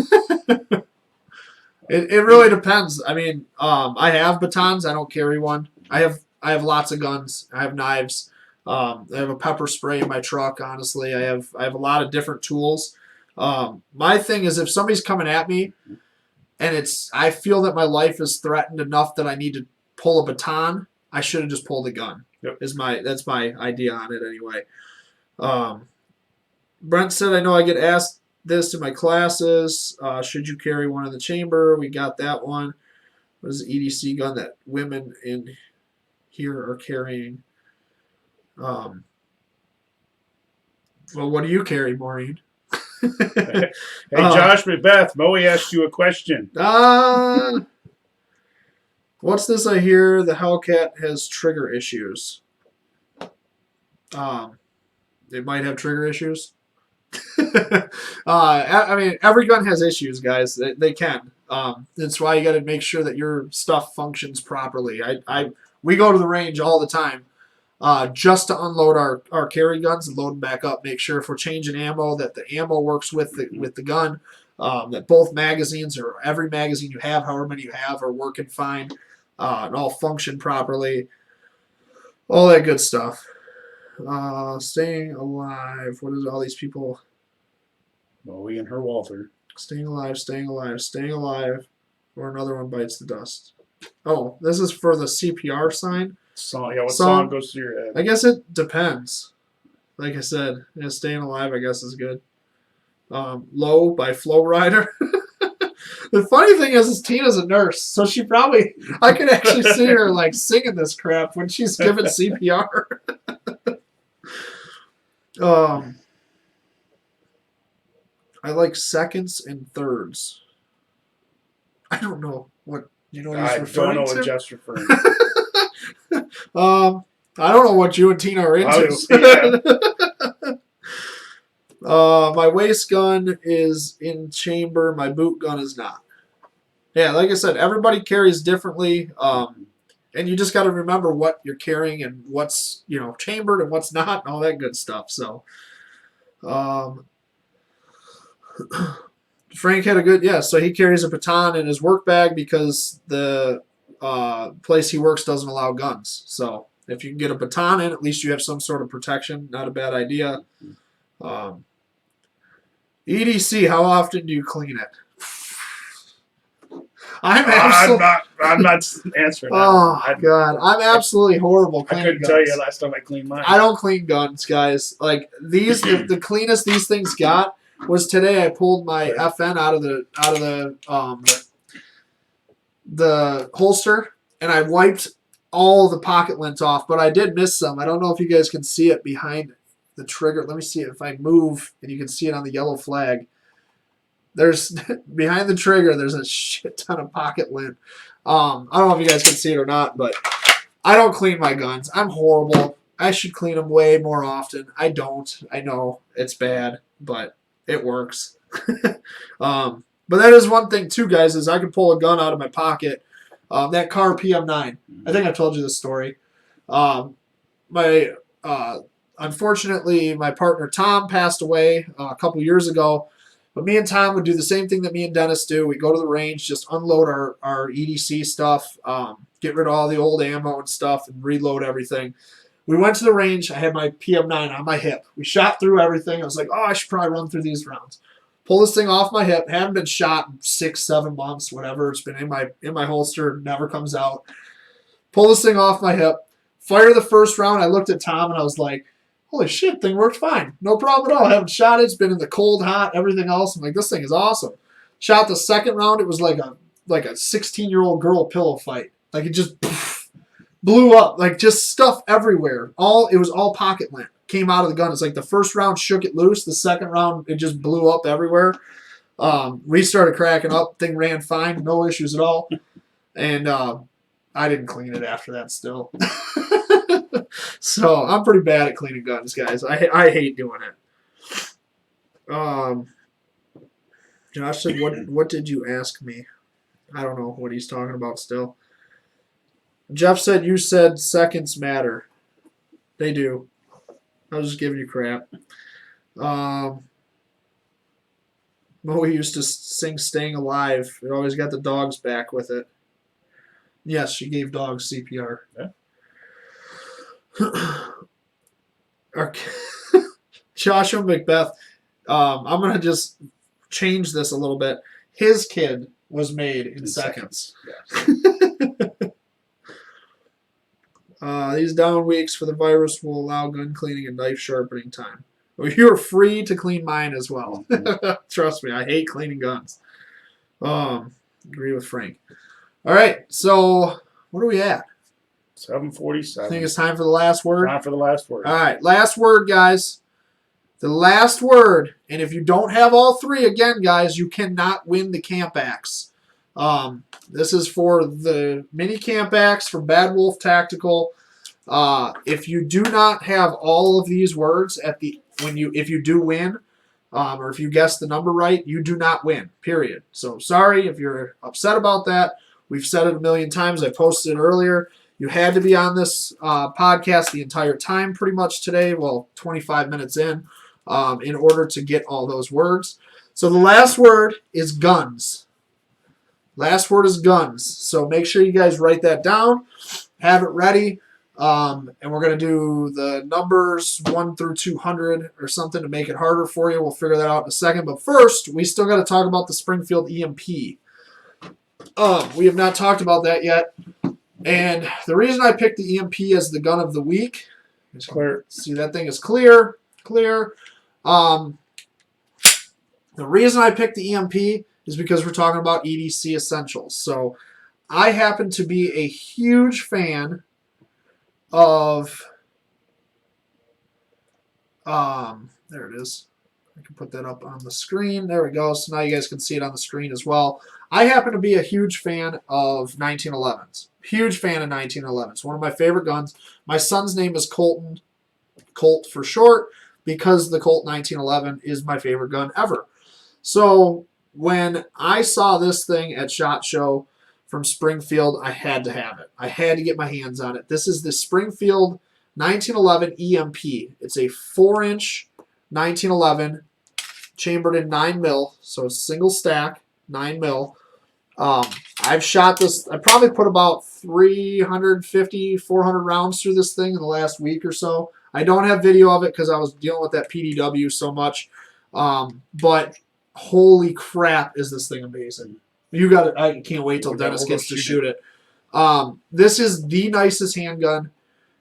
It really depends. I mean, I have batons. I don't carry one. I have lots of guns. I have knives. I have a pepper spray in my truck. Honestly, I have a lot of different tools. My thing is, if somebody's coming at me, and I feel that my life is threatened enough that I need to pull a baton, I should have just pulled a gun. Yep. That's my idea on it anyway. Brent said, I know I get asked this in my classes. Should you carry one in the chamber? We got that one. What is the EDC gun that women in here are carrying? Well, what do you carry, Maureen? Hey, Josh Macbeth, Moe asked you a question. What's this I hear? The Hellcat has trigger issues. It might have trigger issues. I mean, every gun has issues, guys. They can. That's why you got to make sure that your stuff functions properly. We go to the range all the time just to unload our carry guns and load them back up. Make sure if we're changing ammo that the ammo works with the gun. That both magazines or every magazine you have, however many you have, are working fine and all function properly. All that good stuff. Staying alive. What is all these people? Bowie and her Walter. Staying alive, staying alive, staying alive, or another one bites the dust. Oh, this is for the CPR sign? What song goes through your head? I guess it depends. Like I said, staying alive, I guess, is good. Low by Flow Rider. The funny thing is Tina's a nurse, so I could actually see her like singing this crap when she's giving CPR. I like seconds and thirds. I don't know what he's referring to. I don't know what Jeff's referring to. I don't know what you and Tina are into. My waist gun is in chamber. My boot gun is not. Yeah, like I said, everybody carries differently. And you just got to remember what you're carrying and what's chambered and what's not and all that good stuff. So, Frank had a good so he carries a baton in his work bag because the place he works doesn't allow guns. So if you can get a baton in, at least you have some sort of protection. Not a bad idea. EDC, how often do you clean it? I'm not answering that. Oh, God. I'm absolutely horrible cleaning I couldn't tell you last time I cleaned mine. I don't clean guns, guys. Like, the cleanest these things got was today I pulled my FN out of the holster, and I wiped all the pocket lint off, but I did miss some. I don't know if you guys can see it behind the trigger. Let me see if I move, and you can see it on the yellow flag. There's behind the trigger. There's a shit ton of pocket lint. I don't know if you guys can see it or not, but I don't clean my guns. I'm horrible. I should clean them way more often. I don't. I know it's bad, but it works. But that is one thing too, guys, is I can pull a gun out of my pocket. That car PM9. I think I told you this story. Unfortunately, my partner Tom passed away a couple years ago. But me and Tom would do the same thing that me and Dennis do. We go to the range, just unload our EDC stuff, get rid of all the old ammo and stuff, and reload everything. We went to the range. I had my PM9 on my hip. We shot through everything. I was like, oh, I should probably run through these rounds. Pull this thing off my hip. Haven't been shot in 6-7 months, whatever. It's been in my holster. Never comes out. Pull this thing off my hip. Fire the first round. I looked at Tom and I was like, holy shit, thing worked fine. No problem at all. I haven't shot it. It's been in the cold, hot, everything else. I'm like, this thing is awesome. Shot the second round. It was like a 16-year-old girl pillow fight. Like it just blew up. Like just stuff everywhere. It was all pocket lint. Came out of the gun. It's like the first round shook it loose. The second round, it just blew up everywhere. We started cracking up. Thing ran fine. No issues at all. And I didn't clean it after that still. So I'm pretty bad at cleaning guns, guys. I hate doing it. Josh said, what did you ask me? I don't know what he's talking about still. Jeff said, you said seconds matter. They do. I was just giving you crap. Mo used to sing Staying Alive. It always got the dogs back with it. Yes, she gave dogs CPR. Yeah. Joshua Macbeth. I'm going to just change this a little bit. His kid was made in seconds. Yes. These down weeks for the virus will allow gun cleaning and knife sharpening time. Well, you're free to clean mine as well. Trust me, I hate cleaning guns. Agree with Frank. All right, so what are we at? 7:47. I think it's time for the last word. Time for the last word. All right, last word, guys. The last word, and if you don't have all three, again, guys, you cannot win the Camp Axe. This is for the mini Camp Axe from Bad Wolf Tactical. If you do not have all of these words if you do win, or if you guess the number right, you do not win. Period. So sorry if you're upset about that. We've said it a million times. I posted it earlier. You had to be on this podcast the entire time pretty much today, well, 25 minutes in order to get all those words. So the last word is guns. Last word is guns. So make sure you guys write that down. Have it ready. And we're going to do the numbers 1 through 200 or something to make it harder for you. We'll figure that out in a second. But first, we still got to talk about the Springfield EMP. We have not talked about that yet. And the reason I picked the EMP as the gun of the week, it's clear. See, that thing is clear. The reason I picked the EMP is because we're talking about EDC essentials. So I happen to be a huge fan of, there it is. I can put that up on the screen. There we go. So now you guys can see it on the screen as well. I happen to be a huge fan of 1911s. Huge fan of 1911s. One of my favorite guns. My son's name is Colton, Colt for short, because the Colt 1911 is my favorite gun ever. So when I saw this thing at SHOT Show from Springfield, I had to have it. I had to get my hands on it. This is the Springfield 1911 EMP. It's a 4-inch 1911 chambered in 9mm, so it's single stack, 9mm. I've shot this, I probably put about 350, 400 rounds through this thing in the last week or so. I don't have video of it because I was dealing with that PDW so much. But holy crap, is this thing amazing. You got it. I can't wait till Dennis gets to shoot it. This is the nicest handgun,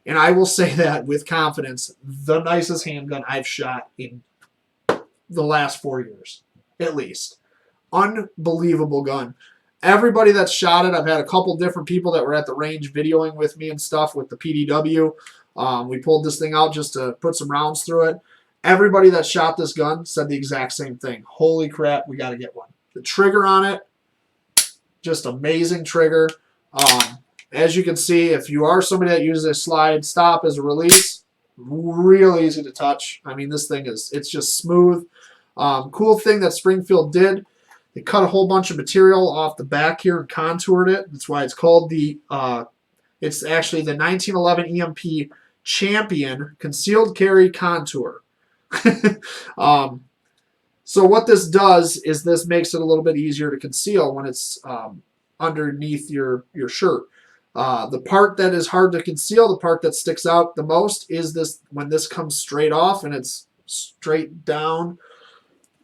and I will say that with confidence, the nicest handgun I've shot in the last 4 years, at least. Unbelievable gun. Everybody that's shot it, I've had a couple different people that were at the range videoing with me and stuff with the PDW. We pulled this thing out just to put some rounds through it. Everybody that shot this gun said the exact same thing. Holy crap, we got to get one. The trigger on it, just amazing trigger. As you can see, if you are somebody that uses a slide stop as a release, real easy to touch. I mean, this thing it's just smooth. Cool thing that Springfield did, they cut a whole bunch of material off the back here and contoured it. That's why it's called the, it's actually the 1911 EMP Champion Concealed Carry Contour. So what this does is this makes it a little bit easier to conceal when it's underneath your shirt. The part that is hard to conceal, the part that sticks out the most, is this when this comes straight off and it's straight down.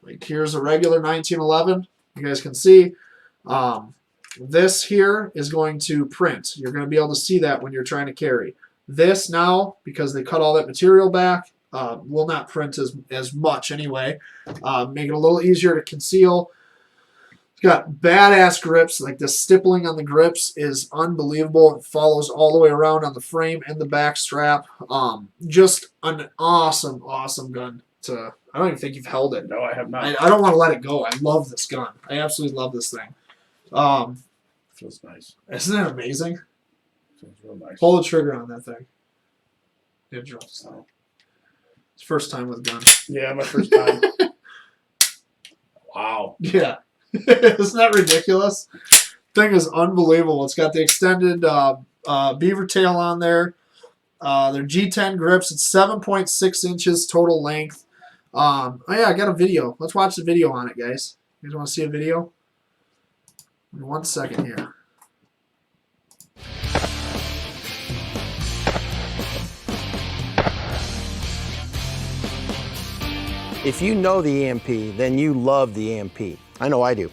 Like here's a regular 1911. You guys can see. This here is going to print. You're going to be able to see that when you're trying to carry. This now, because they cut all that material back, will not print as much anyway. Make it a little easier to conceal. It's got badass grips. Like the stippling on the grips is unbelievable. It follows all the way around on the frame and the back strap. Just an awesome, awesome gun. I don't even think you've held it. No, I have not. I don't want to let it go. I love this gun. I absolutely love this thing. Feels nice. Isn't it amazing? Feels real nice. Pull the trigger on that thing. It drops. It's first time with a gun. Yeah, my first time. Wow. Yeah. Isn't that ridiculous? Thing is unbelievable. It's got the extended beaver tail on there. They're G10 grips. It's 7.6 inches total length. Oh yeah, I got a video. Let's watch the video on it, guys. You guys want to see a video? Give me 1 second here. If you know the EMP, then you love the EMP. I know I do.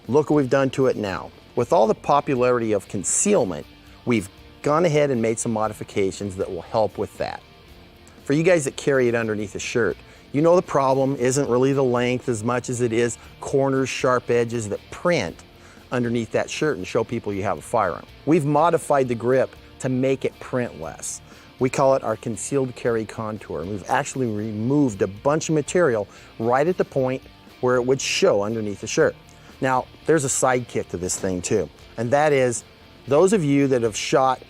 Look what we've done to it now. With all the popularity of concealment, we've gone ahead and made some modifications that will help with that. For you guys that carry it underneath a shirt, you know the problem isn't really the length as much as it is corners, sharp edges that print underneath that shirt and show people you have a firearm. We've modified the grip to make it print less. We call it our concealed carry contour. And we've actually removed a bunch of material right at the point where it would show underneath the shirt. Now, there's a sidekick to this thing too, and that is those of you that have shot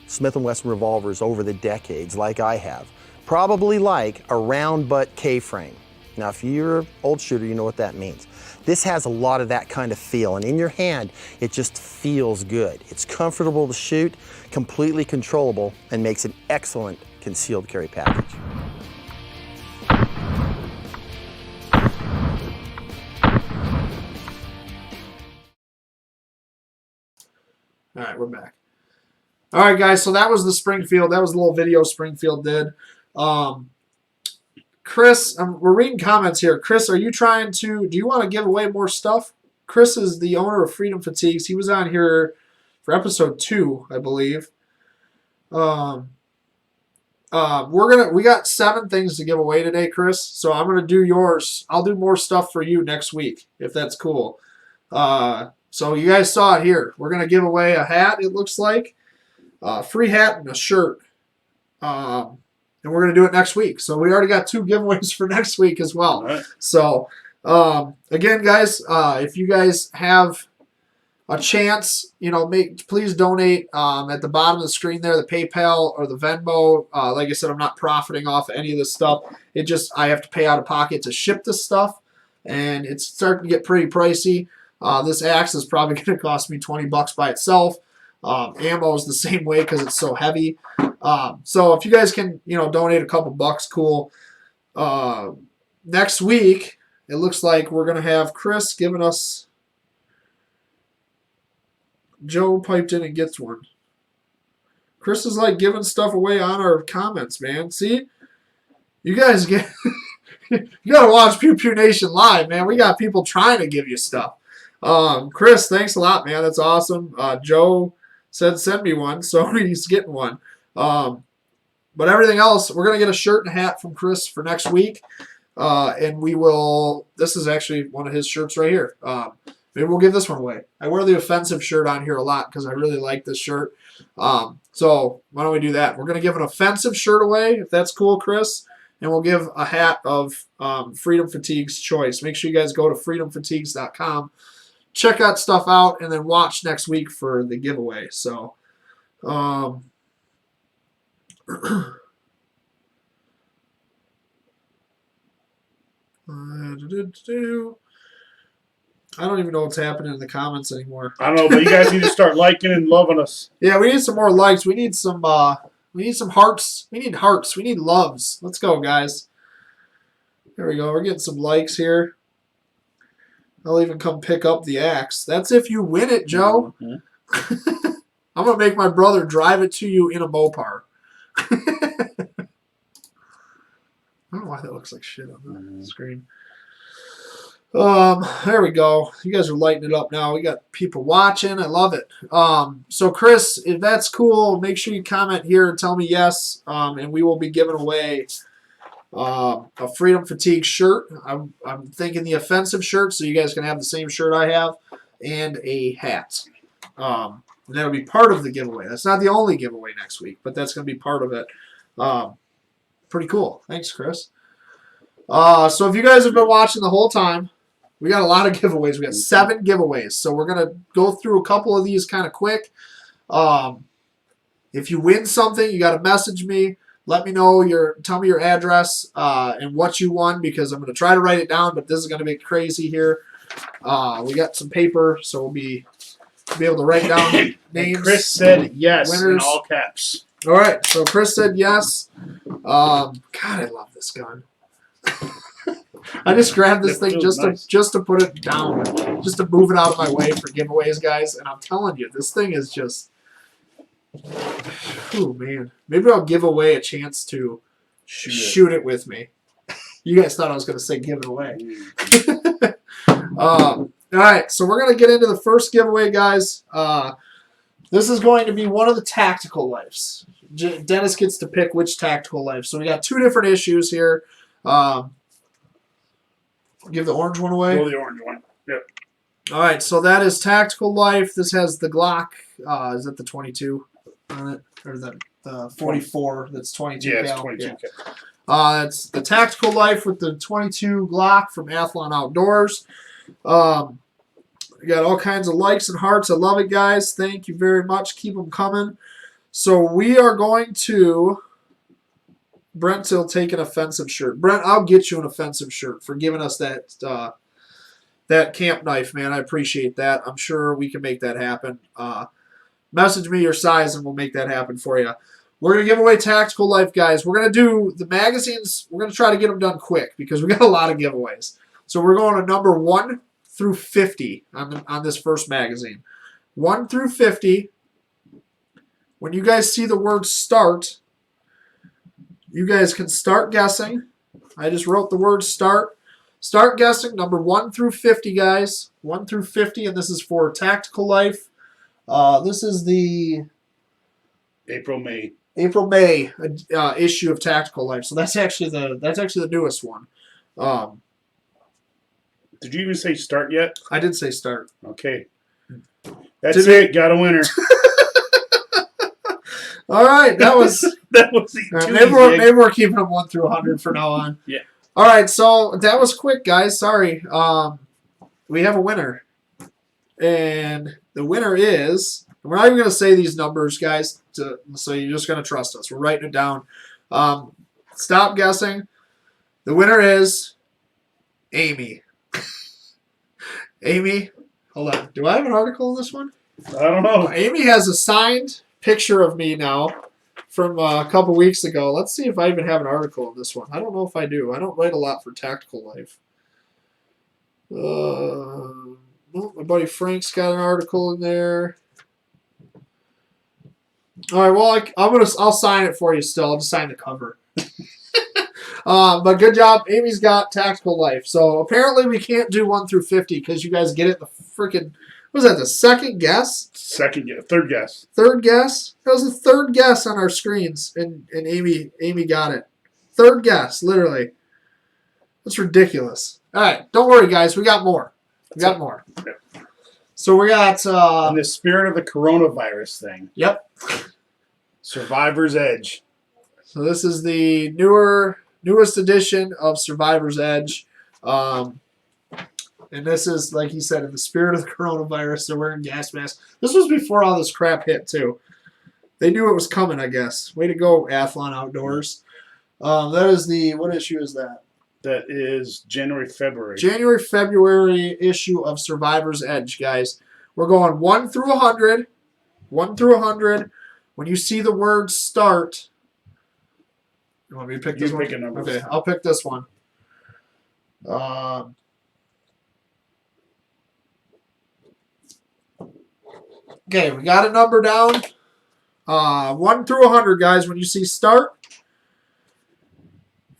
Smith & Wesson revolvers over the decades, like I have, probably like a round butt K-frame. Now, if you're an old shooter, you know what that means. This has a lot of that kind of feel, and in your hand, it just feels good. It's comfortable to shoot, completely controllable, and makes an excellent concealed carry package. All right, we're back. All right, guys, so that was the Springfield. That was a little video Springfield did. Chris, we're reading comments here. Chris, are you trying to, do you want to give away more stuff? Chris is the owner of Freedom Fatigues. He was on here for episode 2, I believe. We got 7 things to give away today, Chris. So I'm gonna do yours. I'll do more stuff for you next week, if that's cool. So you guys saw it here. We're gonna give away a hat, it looks like. Free hat and a shirt. And we're going to do it next week. So we already got 2 giveaways for next week as well. Right. So, again, guys, if you guys have a chance, you know, please donate at the bottom of the screen there, the PayPal or the Venmo. Like I said, I'm not profiting off any of this stuff. I have to pay out of pocket to ship this stuff, and it's starting to get pretty pricey. This axe is probably going to cost me $20 by itself. Ammo is the same way because it's so heavy. So if you guys can, you know, donate a couple bucks, cool. Next week, it looks like we're going to have Chris giving us... Joe piped in and gets one. Chris is like giving stuff away on our comments, man. See? You guys get... you got to watch Pew Pew Nation live, man. We got people trying to give you stuff. Chris, thanks a lot, man. That's awesome. Joe said send me one, so he's getting one. But everything else, we're going to get a shirt and a hat from Chris for next week. And we will, this is actually one of his shirts right here. Maybe we'll give this one away. I wear the offensive shirt on here a lot because I really like this shirt. So why don't we do that? We're going to give an offensive shirt away, if that's cool, Chris. And we'll give a hat of Freedom Fatigues choice. Make sure you guys go to freedomfatigues.com. Check that stuff out and then watch next week for the giveaway. So, I don't even know what's happening in the comments anymore. I don't know, but you guys need to start liking and loving us. Yeah, we need some more likes. We need some hearts. We need hearts. We need loves. Let's go, guys. There we go. We're getting some likes here. I'll even come pick up the axe. That's if you win it, Joe. Mm-hmm. I'm going to make my brother drive it to you in a Mopar. I don't know why that looks like shit on the screen. There we go. You guys are lighting it up now. We got people watching. I love it. So Chris, if that's cool, make sure you comment here and tell me yes. And we will be giving away a Freedom Fatigue shirt. I'm thinking the offensive shirt, so you guys can have the same shirt I have, and a hat. And that'll be part of the giveaway. That's not the only giveaway next week, but that's going to be part of it. Pretty cool. Thanks, Chris. So if you guys have been watching the whole time, we got a lot of giveaways. We got 7 giveaways. So we're going to go through a couple of these kind of quick. If you win something, you got to message me. Let me know tell me your address and what you won, because I'm going to try to write it down, but this is going to be crazy here. We got some paper, so we'll be able to write down names. And Chris said yes winners. in all caps. All right, so Chris said yes. God, I love this gun. I just grabbed this thing just to put it down, just to move it out of my way for giveaways, guys. And I'm telling you, this thing is just, oh man. Maybe I'll give away a chance to shoot it with me. You guys thought I was going to say give it away. All right, so we're going to get into the first giveaway, guys. This is going to be one of the tactical lives. Dennis gets to pick which tactical life. So we got 2 different issues here. Give the orange one away. Go the orange one. Yep. All right, so that is Tactical Life. This has the Glock. Is that the 22 on it? Or the 44 that's 22 Yeah, it's cal? 22 Yeah. cal. It's the Tactical Life with the 22 Glock from Athlon Outdoors. We got all kinds of likes and hearts. I love it, guys. Thank you very much. Keep them coming. So we are going to... Brent will take an offensive shirt. Brent, I'll get you an offensive shirt for giving us that that camp knife, man. I appreciate that. I'm sure we can make that happen. Message me your size and we'll make that happen for you. We're going to give away Tactical Life, guys. We're going to do the magazines. We're going to try to get them done quick because we got a lot of giveaways. So we're going to number 1 through 50 on this first magazine. 1 through 50. When you guys see the word start, you guys can start guessing. I just wrote the word start. Start guessing number 1 through 50, guys. 1 through 50, and this is for Tactical Life. This is the April-May issue of Tactical Life. So that's actually the newest one. Did you even say start yet? I did say start. Okay. That's it. Got a winner. All right, that was that was right, maybe we're keeping them 1 through 100 from now on. Yeah. All right, so that was quick, guys. Sorry. We have a winner, and the winner is. We're not even going to say these numbers, guys. So you're just going to trust us. We're writing it down. Stop guessing. The winner is Amy. Amy, hold on. Do I have an article in this one? I don't know. Amy has a signed picture of me now from a couple weeks ago. Let's see if I even have an article in this one. I don't know if I do. I don't write a lot for Tactical Life. No, my buddy Frank's got an article in there. All right, well, I'll sign it for you still. I'll just sign the cover. But good job. Amy's got Tactical Life. So apparently we can't do 1 through 50 because you guys get it the freaking... Was that the second guess? Third guess. Third guess? That was the third guess on our screens, and Amy got it. Third guess, literally. That's ridiculous. All right, don't worry, guys. We got more. Yep. So we got... in the spirit of the coronavirus thing. Yep. Survivor's Edge. So this is the newest edition of Survivor's Edge. And this is, like he said, in the spirit of the coronavirus, they're wearing gas masks. This was before all this crap hit, too. They knew it was coming, I guess. Way to go, Athlon Outdoors. That is the, what issue is that? That is January, February. January, February issue of Survivor's Edge, guys. We're going 1 through 100. 1 through 100. When you see the word start, you want me to pick this one? Pick a number. Okay, I'll pick this one. Okay, we got a number down. 1 through 100, guys. When you see start.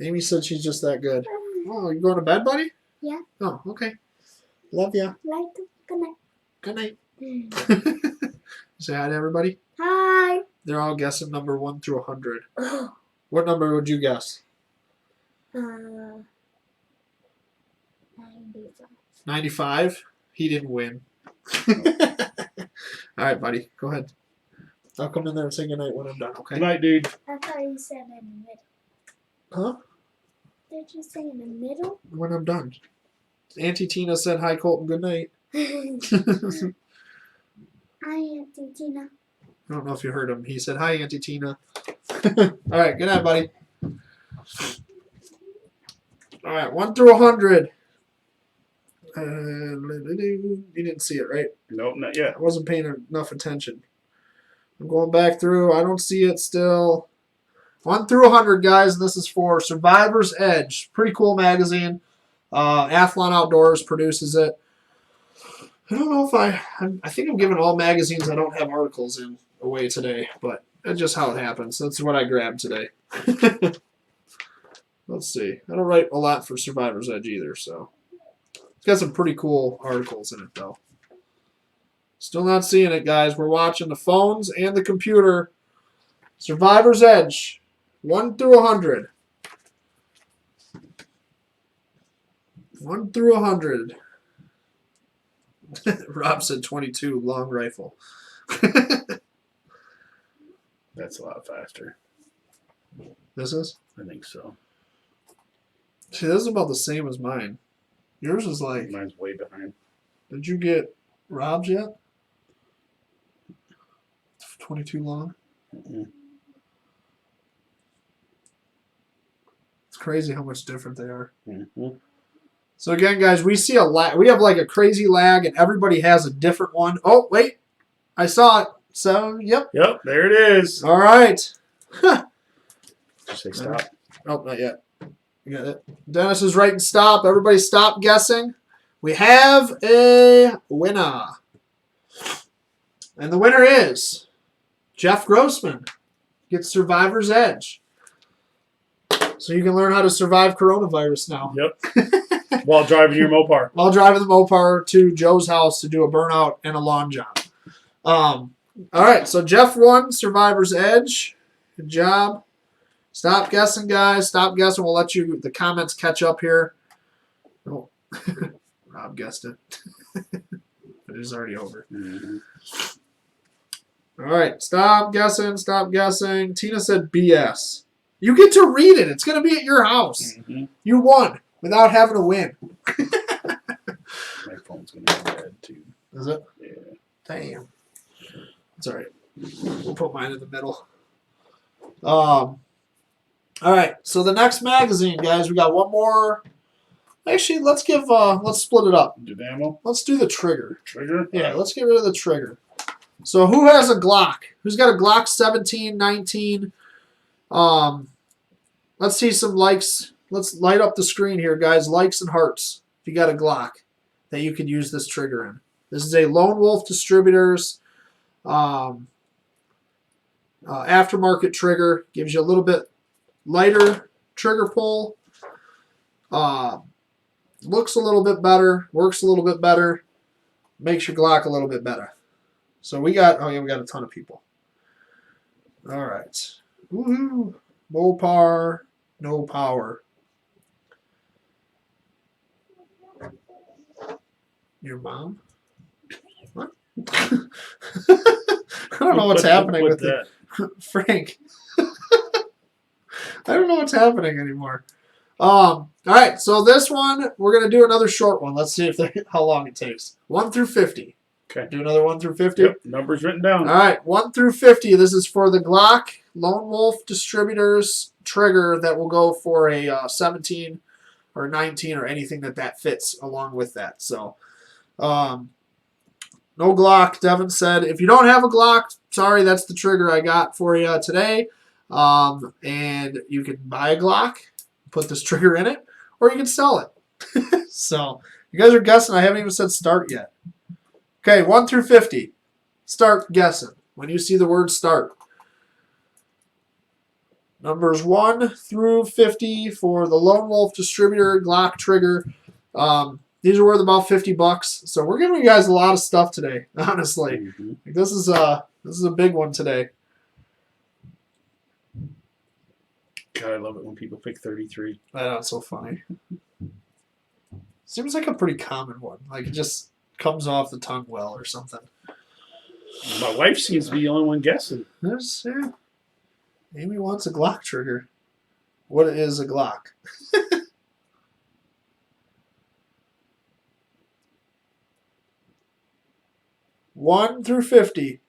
Amy said she's just that good. Oh, you going to bed, buddy? Yeah. Oh, okay. Love ya. Like to good night. Good night. Say hi to everybody. Hi. They're all guessing number 1 through 100. What number would you guess? 95. 95? He didn't win. All right, buddy. Go ahead. I'll come in there and say goodnight when I'm done, okay? Good night, dude. I thought you said in the middle. Huh? Did you say in the middle? When I'm done. Auntie Tina said hi, Colton. Good night. Hi, Auntie Tina. I don't know if you heard him. He said, hi, Auntie Tina. All right, good night, buddy. All right, 1 through 100. You didn't see it, right? Nope, not yet. I wasn't paying enough attention. I'm going back through. I don't see it still. 1 through 100, guys. This is for Survivor's Edge. Pretty cool magazine. Athlon Outdoors produces it. I don't know if I think I'm giving all magazines I don't have articles in away today, but that's just how it happens. That's what I grabbed today. Let's see. I don't write a lot for Survivor's Edge either, so. It's got some pretty cool articles in it, though. Still not seeing it, guys. We're watching the phones and the computer. Survivor's Edge. 1 through 100. 1 through 100. Rob said 22, long rifle. That's a lot faster. This is? I think so. See, this is about the same as mine. Yours is like... Mine's way behind. Did you get Rob's yet? 22 long? Mm-mm. It's crazy how much different they are. Mm-hmm. So again, guys, we see a lag. We have like a crazy lag, and everybody has a different one. Oh, wait. I saw it. So, yep. Yep, there it is. All right. Did you say stop? Oh, not yet. You got it. Dennis is writing stop. Everybody stop guessing. We have a winner. And the winner is Jeff Grossman. Gets Survivor's Edge. So you can learn how to survive coronavirus now. Yep. While driving your Mopar. While driving the Mopar to Joe's house to do a burnout and a lawn job. All right, so Jeff won Survivor's Edge. Good job. Stop guessing, guys. Stop guessing. We'll let you the comments catch up here. Oh, Rob guessed it. It is already over. Mm-hmm. All right, stop guessing. Stop guessing. Tina said BS. You get to read it. It's going to be at your house. Mm-hmm. You won without having to win. My phone's going to be dead, too. Is it? Yeah. Damn. It's all right. We'll put mine in the middle. All right. So the next magazine, guys, we got one more. Actually, let's split it up. Do the ammo? Let's do the trigger. Trigger? Yeah, let's get rid of the trigger. So who has a Glock? Who's got a Glock 17, 19? Let's see some likes. Let's light up the screen here, guys. Likes and hearts. If you got a Glock that you can use this trigger in. This is a Lone Wolf Distributors aftermarket trigger. Gives you a little bit lighter trigger pull. Looks a little bit better. Works a little bit better. Makes your Glock a little bit better. So we got, we got a ton of people. All right. Woohoo. Mopar, no power. Your mom? What? I don't know what's happening with that. Frank. I don't know what's happening anymore. All right, so this one, we're going to do another short one. Let's see how long it takes. 1 through 50. Okay. Do another 1 through 50? Yep, numbers written down. All right, 1 through 50. This is for the Glock Lone Wolf Distributors trigger that will go for a 17 or 19 or anything that fits along with that. So, no Glock. Devin said, if you don't have a Glock, sorry, that's the trigger I got for you today. And you can buy a Glock, put this trigger in it, or you can sell it. So, you guys are guessing. I haven't even said start yet. Okay, 1 through 50. Start guessing when you see the word start. Numbers 1 through 50 for the Lone Wolf Distributor Glock trigger. These are worth about $50. So we're giving you guys a lot of stuff today, honestly. Mm-hmm. This is a big one today. God, I love it when people pick 33. I know, it's so funny. Seems like a pretty common one. Like it just comes off the tongue well or something. My wife seems to be the only one guessing. Yeah. Amy wants a Glock trigger. What is a Glock? 1 through 50.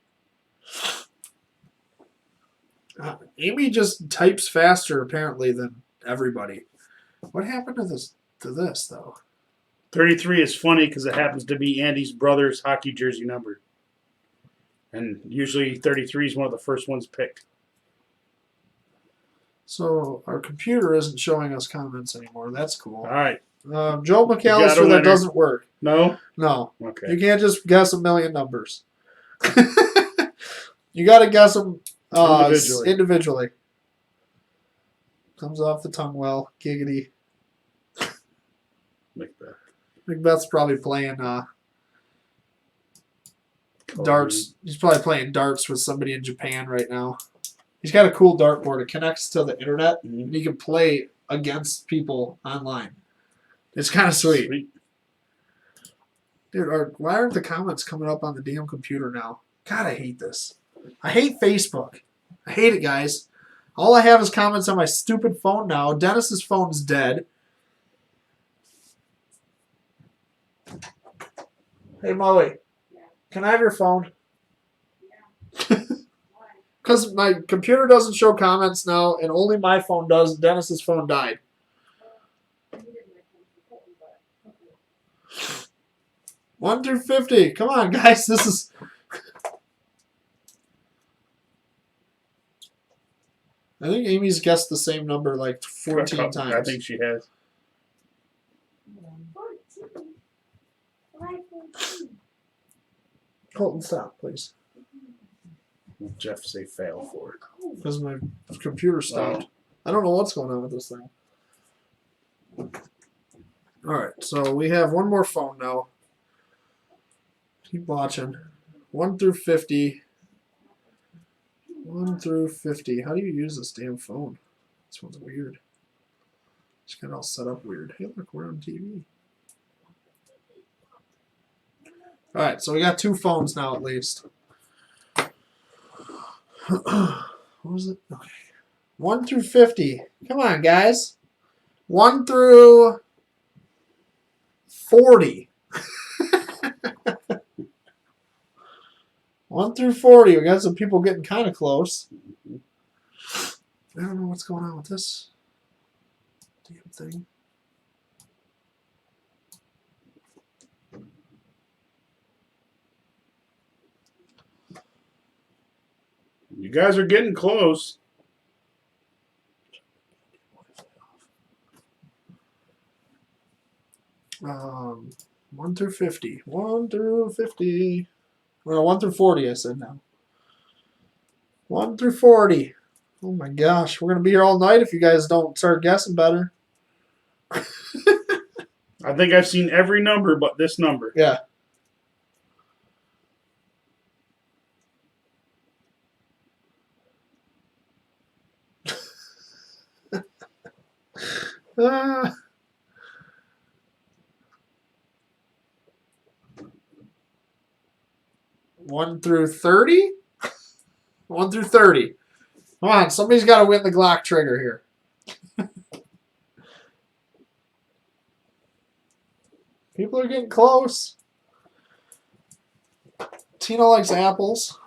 Amy just types faster apparently than everybody. What happened to this though? 33 is funny because it happens to be Andy's brother's hockey jersey number. And usually 33 is one of the first ones picked. So our computer isn't showing us comments anymore. That's cool. All right. Joe McAllister, that doesn't work. No? No. Okay. You can't just guess a million numbers. You got to guess them individually. Comes off the tongue well. Giggity. Macbeth. Macbeth's probably playing darts. He's probably playing darts with somebody in Japan right now. He's got a cool dartboard. It connects to the internet, and he can play against people online. It's kind of sweet. Dude, why aren't the comments coming up on the damn computer now? God, I hate this. I hate Facebook. I hate it, guys. All I have is comments on my stupid phone now. Dennis's phone's dead. Hey, Molly. Can I have your phone? Because my computer doesn't show comments now, and only my phone does. Dennis's phone died. 1 through 50. Come on, guys. This is... I think Amy's guessed the same number like 14 times. I think she has. 14. Why 14? Colton, stop, please. Jeff say fail for it. Because my computer stopped. I don't know what's going on with this thing. Alright, so we have one more phone now. Keep watching. 1 through 50. 1 through 50. How do you use this damn phone? This one's weird. It's got it all set up weird. Hey, look, we're on TV. Alright, so we got 2 phones now at least. What was it? Okay. 1 through 50. Come on, guys. 1 through 40. 1 through 40. We got some people getting kind of close. I don't know what's going on with this damn thing. You guys are getting close. Um, 1 through 50. 1 through 50. Well, 1 through 40, I said now. 1 through 40. Oh my gosh, we're going to be here all night if you guys don't start guessing better. I think I've seen every number but this number. Yeah. uh, 1 through 30? 1 through 30. Come on, somebody's got to win the Glock trigger here. People are getting close. Tina likes apples.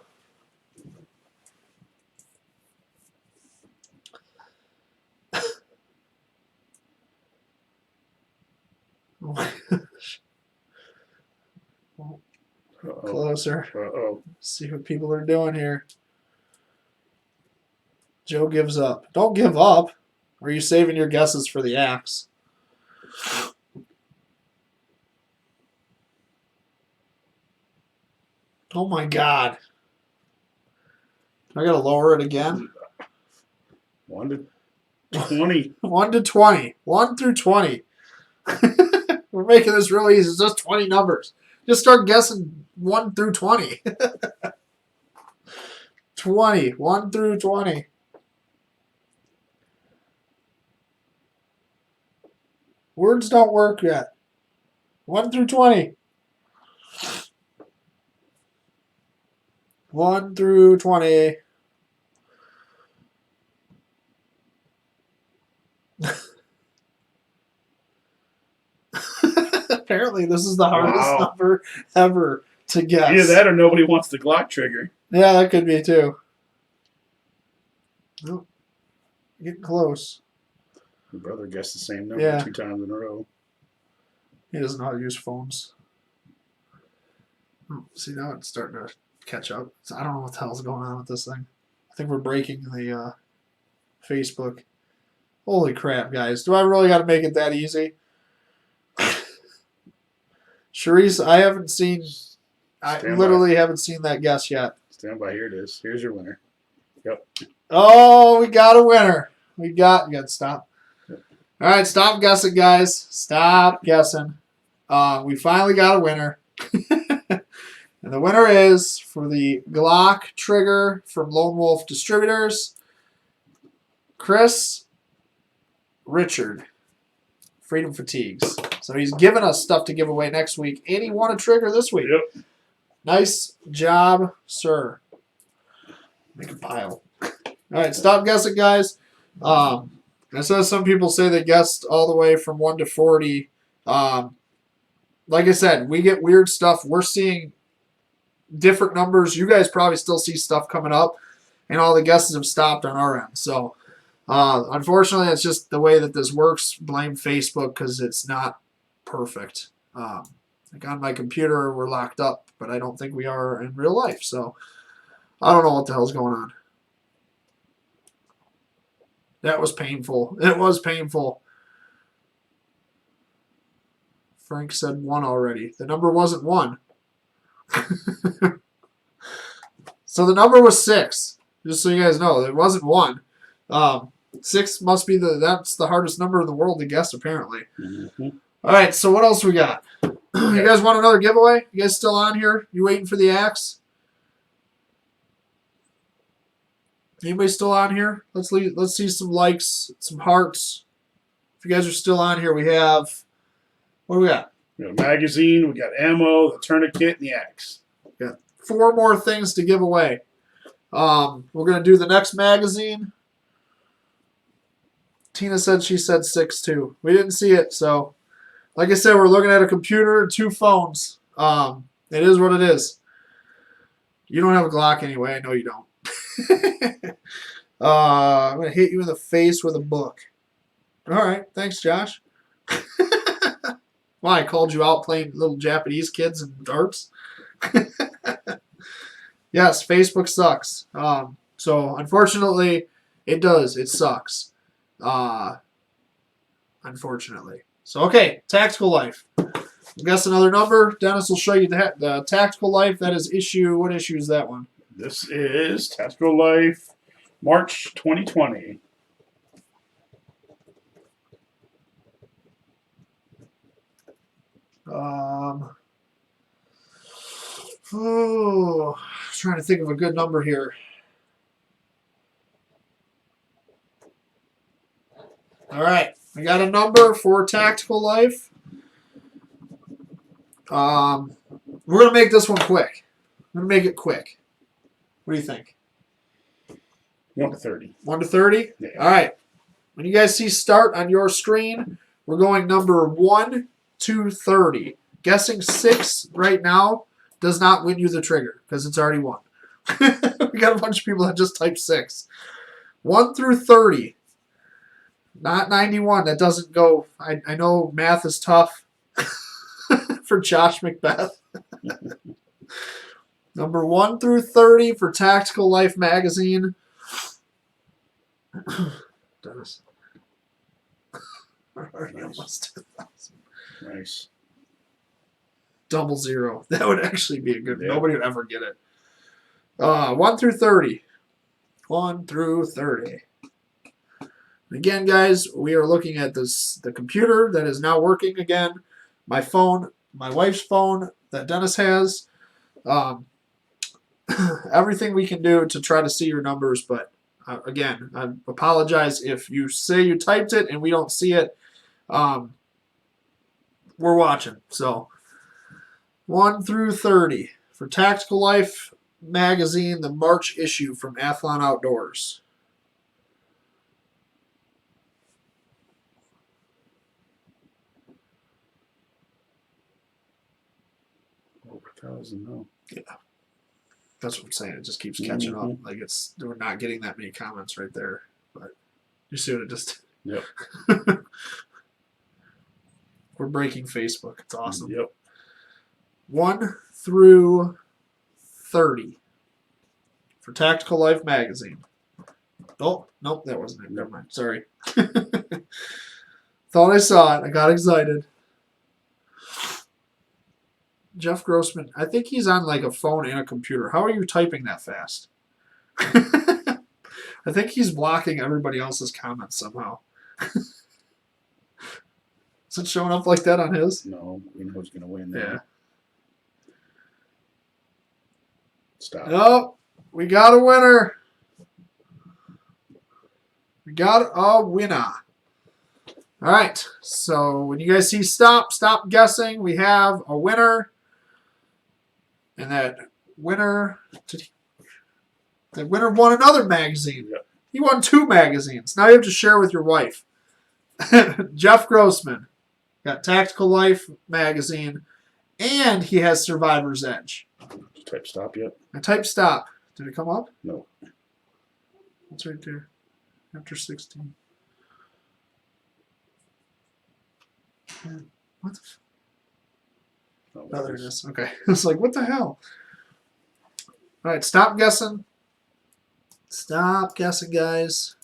closer. Uh-oh. See what people are doing here. Joe gives up. Don't give up. Or are you saving your guesses for the axe? Oh my God. I gotta lower it again. 1 to 20. 1 to 20. 1 through 20. We're making this really easy. It's just 20 numbers. Just start guessing 1 through 20. 20. 1 through 20. Words don't work yet. 1 through 20. 1 through 20. Apparently, this is the hardest number ever to guess. Either that or nobody wants the Glock trigger. Yeah, that could be too. Oh, getting close. My brother guessed the same number Yeah. 2 times in a row. He doesn't know how to use phones. Oh, see, now it's starting to catch up. So I don't know what the hell's going on with this thing. I think we're breaking the Facebook. Holy crap, guys. Do I really got to make it that easy? Charisse, I haven't seen... I Stand literally haven't seen that guess yet. Stand by. Here it is. Here's your winner. Yep. Oh, we got a winner. You got to stop. All right, stop guessing, guys. Stop guessing. We finally got a winner. And the winner is, for the Glock trigger from Lone Wolf Distributors, Chris Richard. Freedom Fatigues. So he's given us stuff to give away next week, and he won a trigger this week. Yep. Nice job, sir. Make a pile. All right, stop guessing, guys. I saw some people say they guessed all the way from 1 to 40. Like I said, we get weird stuff. We're seeing different numbers. You guys probably still see stuff coming up, and all the guesses have stopped on our end. So, unfortunately, it's just the way that this works. Blame Facebook because it's not perfect. Like on my computer, we're locked up, but I don't think we are in real life. So, I don't know what the hell's going on. That was painful. It was painful. Frank said 1 already. The number wasn't 1. So the number was 6. Just so you guys know, it wasn't 1. 6 must be that's the hardest number in the world to guess, apparently. Mm-hmm. All right, so what else we got? You guys want another giveaway? You guys still on here? You waiting for the axe? Anybody still on here? Let's see some likes, some hearts. If you guys are still on here, we have, what do we got? We got a magazine, we got ammo, the tourniquet, and the axe. Got 4 more things to give away. We're going to do the next magazine. Tina said she said 6 too. We didn't see it, so like I said, we're looking at a computer and 2 phones. It is what it is. You don't have a Glock anyway. I know you don't. I'm going to hit you in the face with a book. All right. Thanks, Josh. Why? I called you out playing little Japanese kids and darts? Yes, Facebook sucks. So, unfortunately, it does. It sucks. Unfortunately. So, okay. Tactical Life. Guess another number. Dennis will show you the Tactical Life. That is issue. What issue is that one? This is Tactical Life, March 2020. Trying to think of a good number here. All right, I got a number for Tactical Life. We're gonna make this one quick. I'm gonna make it quick. What do you think? 1 to 30. 1 to 30? Yeah. All right. When you guys see start on your screen, we're going number 1 to 30. Guessing 6 right now does not win you the trigger because it's already won. We got a bunch of people that just typed 6. 1 through 30. Not 91. That doesn't go. I know math is tough for Josh Macbeth. Number 1 through 30 for Tactical Life magazine. Dennis. Nice. 00. That would actually be a good. Yeah. Nobody would ever get it. 1 through 30. 1 through 30. Again, guys, we are looking at the computer that is now working again. My phone, my wife's phone that Dennis has. Everything we can do to try to see your numbers, but again, I apologize if you say you typed it and we don't see it. We're watching. So 1 through 30 for Tactical Life magazine, the March issue from Athlon Outdoors. Over 1,000, no. Yeah. That's what I'm saying. It just keeps catching up. Like we're not getting that many comments right there. But you see what it just did? Yep. We're breaking Facebook. It's awesome. Yep. 1 through 30 for Tactical Life magazine. Oh, nope, that wasn't it. Never mind. Sorry. Thought I saw it. I got excited. Jeff Grossman, I think he's on like a phone and a computer. How are you typing that fast? I think he's blocking everybody else's comments somehow. Is it showing up like that on his? No, we know who's going to win. Yeah. There. Stop. Oh, we got a winner. We got a winner. All right. So when you guys see stop guessing, we have a winner. And that winner won another magazine. Yep. He won 2 magazines. Now you have to share with your wife. Jeff Grossman got Tactical Life magazine, and he has Survivor's Edge. Did you type stop yet? I typed stop. Did it come up? No. It's right there. After 16. What the f- No, Oh, there it is. Okay. I was like, what the hell? All right, stop guessing. Stop guessing, guys.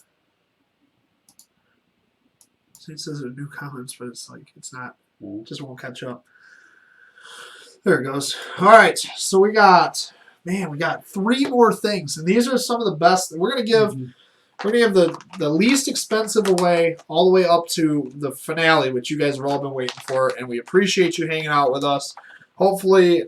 See, it says there are new comments, but it's like, it's not. It just won't catch up. There it goes. All right, so we got 3 more things, and these are some of the best. We're gonna give the least expensive away all the way up to the finale, which you guys have all been waiting for, and we appreciate you hanging out with us. Hopefully,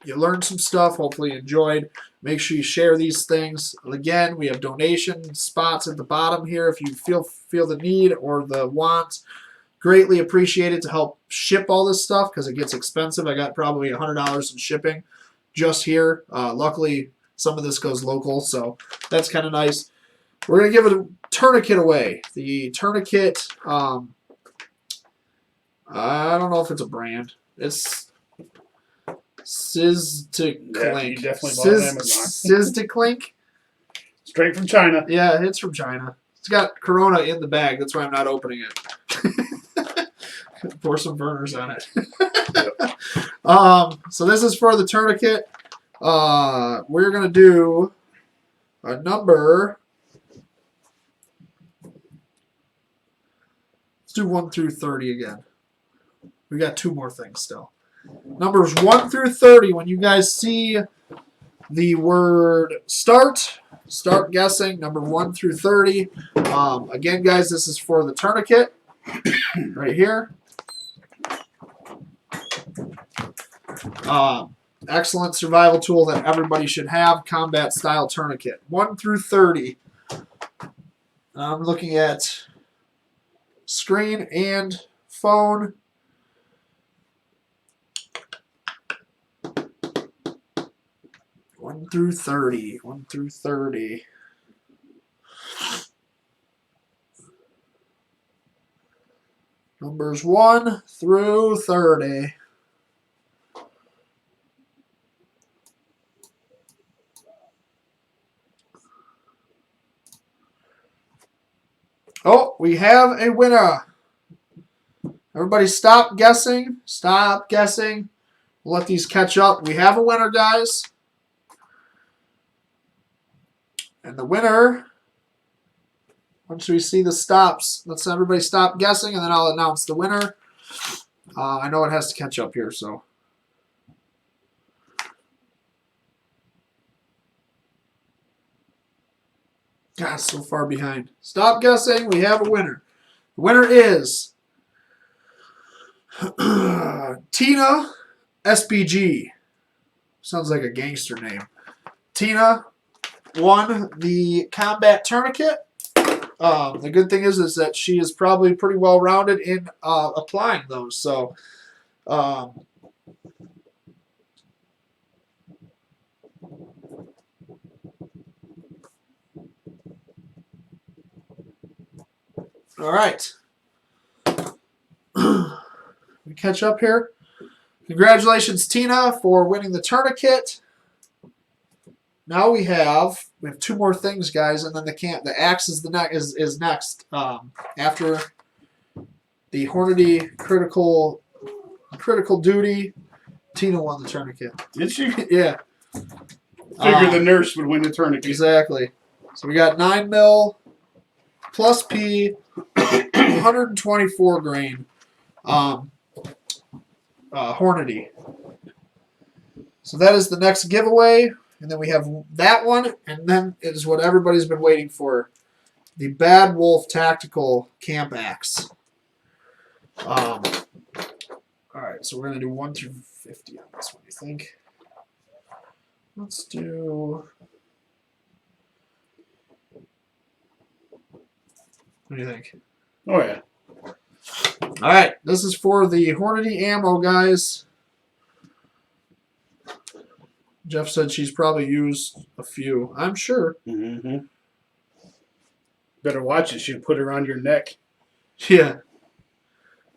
you learned some stuff. Hopefully, you enjoyed. Make sure you share these things. Again, we have donation spots at the bottom here if you feel the need or the want. Greatly appreciate it to help ship all this stuff because it gets expensive. I got probably $100 in shipping just here. Luckily, some of this goes local, so that's kind of nice. We're going to give a tourniquet away. The tourniquet, I don't know if it's a brand. It's Sizz to Yeah, Clink. you definitely bought it on Amazon. Sizz to Clink? Straight from China. Yeah, it's from China. It's got Corona in the bag. That's why I'm not opening it. Pour some burners on it. So this is for the tourniquet. We're going to do a number. Let's do 1 through 30 again. We got 2 more things still. Numbers 1 through 30. When you guys see the word start guessing. Number 1 through 30. Again, guys, this is for the tourniquet right here. Excellent survival tool that everybody should have. Combat style tourniquet. 1 through 30. I'm looking at screen and phone. One through 30. 1 through 30. Numbers 1 through 30. Oh, we have a winner. Everybody stop guessing. Stop guessing. We'll let these catch up. We have a winner, guys. And the winner, once we see the stops, let's everybody stop guessing, and then I'll announce the winner. I know it has to catch up here, so. God, so far behind. Stop guessing. We have a winner. The winner is Tina SBG. Sounds like a gangster name. Tina won the combat tourniquet. The good thing is that she is probably pretty well rounded in applying those. So, all right. We catch up here. Congratulations, Tina, for winning the tourniquet. Now we have two more things, guys, and then the axe is is next. After the Hornady critical duty, Tina won the tourniquet. Did she? Yeah. Figured the nurse would win the tourniquet. Exactly. So we got 9 mil plus P, 124 grain. Hornady. So that is the next giveaway. And then we have that one, and then it is what everybody's been waiting for. The Bad Wolf Tactical Camp Axe. All right, so we're going to do 1 through 50 on this one, you think? Let's do... What do you think? Oh, yeah. All right, this is for the Hornady ammo, guys. Jeff said she's probably used a few. I'm sure. Mm-hmm. Better watch it. She'll put it around your neck. Yeah.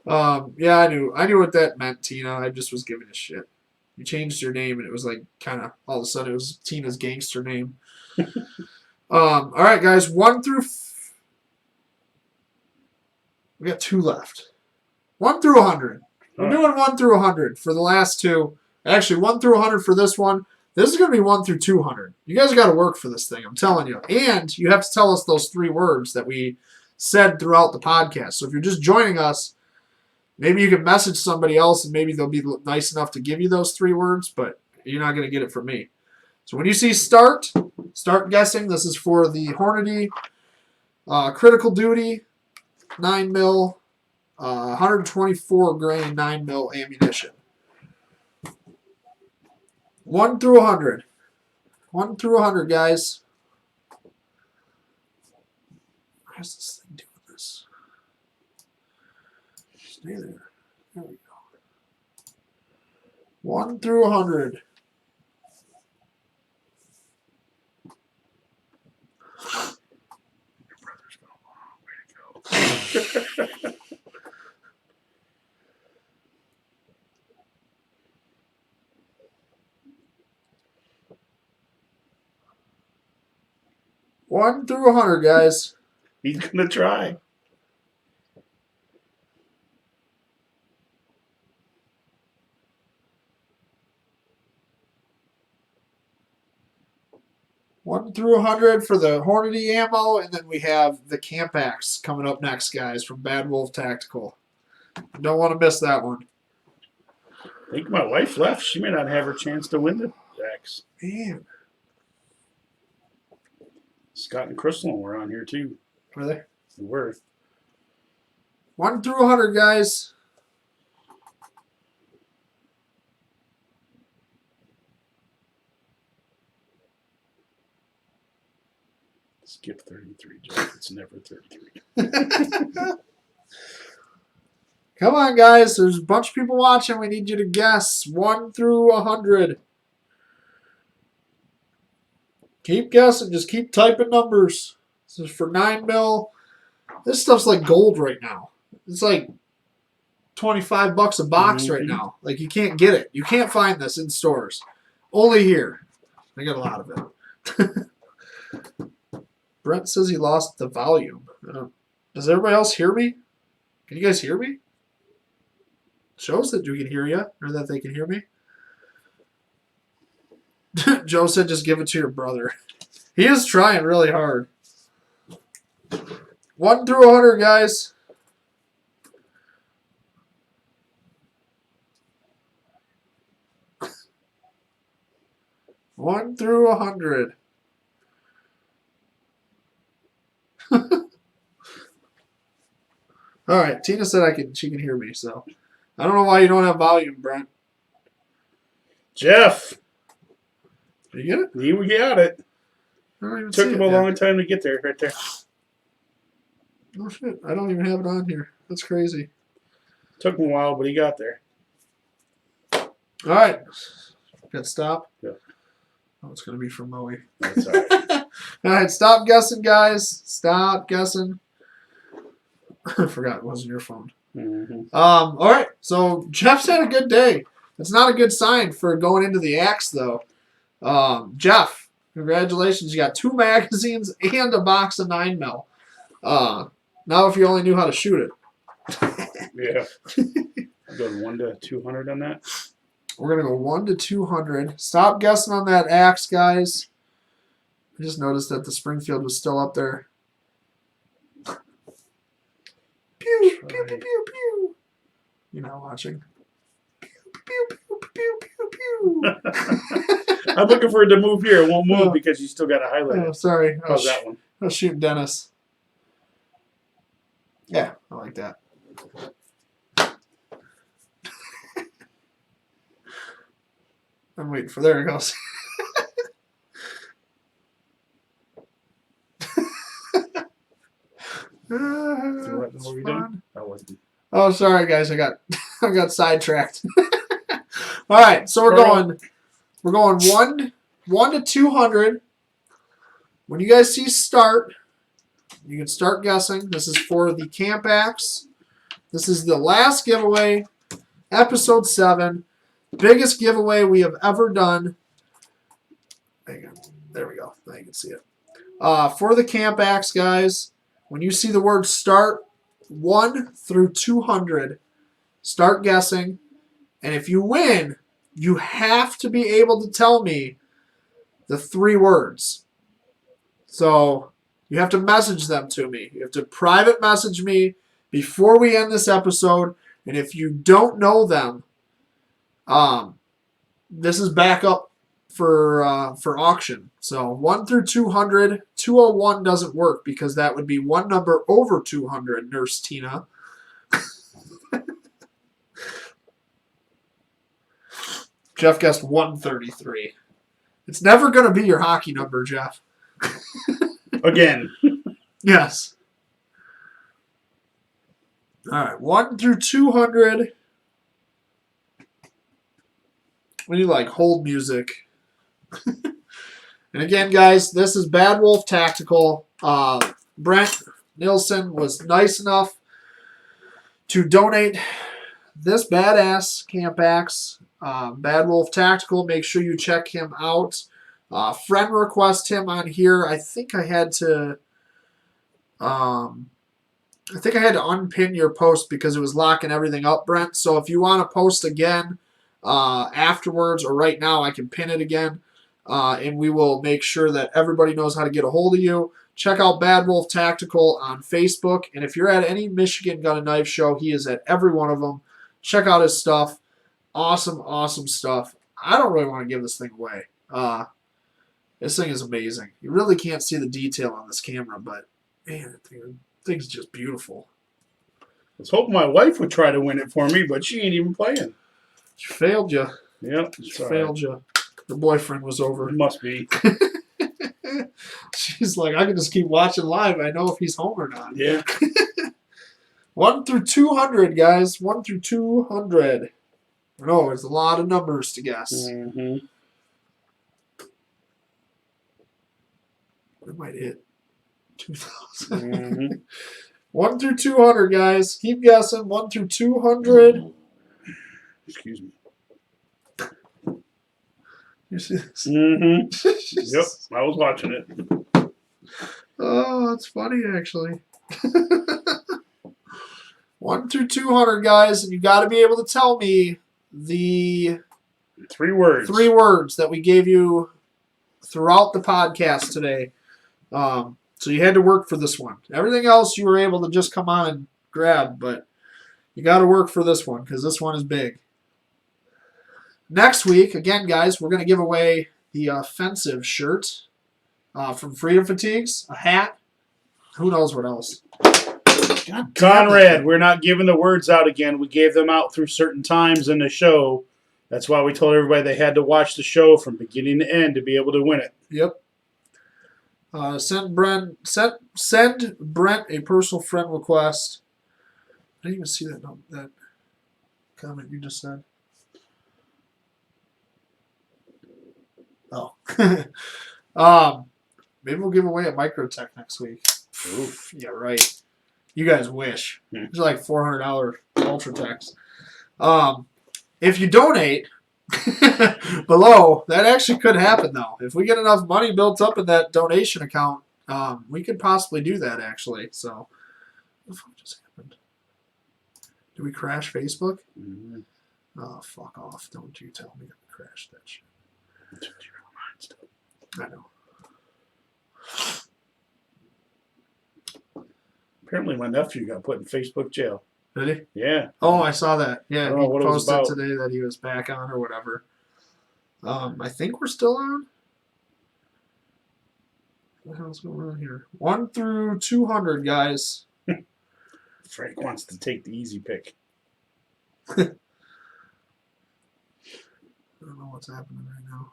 Yeah, I knew what that meant, Tina. I just was giving a shit. You changed your name, and it was like kind of all of a sudden it was Tina's gangster name. All right, guys, 1 through. We got 2 left. 1 through 100. We're doing 1 through 100 for the last 2. Actually, 1 through 100 for this one. This is going to be 1 through 200. You guys got to work for this thing, I'm telling you. And you have to tell us those 3 words that we said throughout the podcast. So if you're just joining us, maybe you can message somebody else and maybe they'll be nice enough to give you those 3 words, but you're not going to get it from me. So when you see start guessing. This is for the Hornady Critical Duty 9 mil, 124 grain 9 mil ammunition. 1 through 100. 1 through 100, guys. Why is this thing doing this? Stay there. There we go. 1 through 100. Your brother's got a long way to go. 1 through 100, guys. He's going to try. One through 100 for the Hornady ammo, and then we have the Camp Axe coming up next, guys, from Bad Wolf Tactical. Don't want to miss that one. I think my wife left. She may not have her chance to win the axe. Man. Scott and Crystal were on here, too. Were they? They were. 1 through 100, guys. Skip 33, Jeff. It's never 33. Come on, guys. There's a bunch of people watching. We need you to guess 1 through 100. Keep guessing. Just keep typing numbers. This is for 9 mil. This stuff's like gold right now. It's like $25 a box right now. Like, you can't get it. You can't find this in stores. Only here. I got a lot of it. Brent says he lost the volume. Does everybody else hear me? Can you guys hear me? Shows that you can hear you, or that they can hear me. Joe said just give it to your brother. He is trying really hard. 1 through 100, guys. One through 100. All right, Tina said she can hear me, so I don't know why you don't have volume, Brent. Jeff. Did you get it? You got it. I don't even Took see him it a yet. long time to get there, right there. Oh shit! I don't even have it on here. That's crazy. Took him a while, but he got there. All right, got stop. Yeah. Oh, it's gonna be from Moe. That's all right. All right, stop guessing, guys. Stop guessing. I forgot it wasn't your phone. All right, so Jeff's had a good day. It's not a good sign for going into the axe, though. Jeff, congratulations. You got 2 magazines and a box of 9mm. Now if you only knew how to shoot it. Yeah. I'll go 1 to 200 on that. We're going to go 1 to 200. Stop guessing on that axe, guys. I just noticed that the Springfield was still up there. Pew, pew, pew, pew, pew. You're not watching. Pew, pew, pew, pew, pew, pew. I'm looking for it to move here. It won't move because you still got to highlight Oh, it. sorry. How's that one? I was shooting Dennis. Yeah, I like that. I'm waiting for there it goes. It's What were you fun. doing? I wasn't. Oh, sorry guys, I got sidetracked. All right, so we're going 1 to 200. When you guys see start, you can start guessing. This is for the Camp Axe. This is the last giveaway, episode 7, biggest giveaway we have ever done. Hang on. There we go. Now you can see it. For the Camp Axe, guys, when you see the word start, 1 through 200, start guessing. And if you win, you have to be able to tell me the 3 words. So you have to message them to me. You have to private message me before we end this episode. And if you don't know them, this is backup for auction. So 1 through 200, 201 doesn't work because that would be one number over 200, Nurse Tina. Jeff guessed 133. It's never going to be your hockey number, Jeff. Again. Yes. All right, 1 through 200. What do you like? Hold music. And again, guys, this is Bad Wolf Tactical. Brent Nilsson was nice enough to donate this badass Camp Axe. Bad Wolf Tactical. Make sure you check him out. Friend request him on here. I think I had to unpin your post because it was locking everything up, Brent. So if you want to post again afterwards or right now, I can pin it again. And we will make sure that everybody knows how to get a hold of you. Check out Bad Wolf Tactical on Facebook. And if you're at any Michigan Gun and Knife show, he is at every one of them. Check out his stuff. Awesome, awesome stuff. I don't really want to give this thing away. This thing is amazing. You really can't see the detail on this camera, but man, the thing's just beautiful. I was hoping my wife would try to win it for me, but she ain't even playing. She failed you. Yep. She failed you. Her boyfriend was over. It must be. She's like, I can just keep watching live. I know if he's home or not. Yeah. 1 through 200, guys. 1 through 200. I know, there's a lot of numbers to guess. Mm-hmm. It might hit 2,000. Mm-hmm. 1 through 200, guys. Keep guessing. 1 through 200. Excuse me. You see this? Mm-hmm. Yep. I was watching it. Oh, that's funny, actually. 1 through 200, guys. And you got to be able to tell me the 3 words. 3 words that we gave you throughout the podcast today. So you had to work for this one. Everything else you were able to just come on and grab, but you got to work for this one because this one is big. Next week, again, guys, we're going to give away the offensive shirt from Freedom Fatigues, a hat. Who knows what else? God damn Conrad, it. we're not giving the words out again. We gave them out through certain times in the show. That's why we told everybody they had to watch the show from beginning to end to be able to win it. Yep. Send Brent a personal friend request. I didn't even see that comment you just said. Oh. Maybe we'll give away a Microtech next week. Oof. Yeah, right. You guys wish. Yeah. It's like $400 Ultratechs. If you donate below, that actually could happen though. If we get enough money built up in that donation account, we could possibly do that actually. So, what the fuck just happened? Did we crash Facebook? Mm-hmm. Oh, fuck off. Don't you tell me to crash that shit. I know. Apparently my nephew got put in Facebook jail. Did he? Yeah. Oh, I saw that. Yeah, I don't he know what it was posted about. today that he was back on or whatever. I think we're still on. What the hell's going on here? 1 through 200, guys. Frank wants to take the easy pick. I don't know what's happening right now.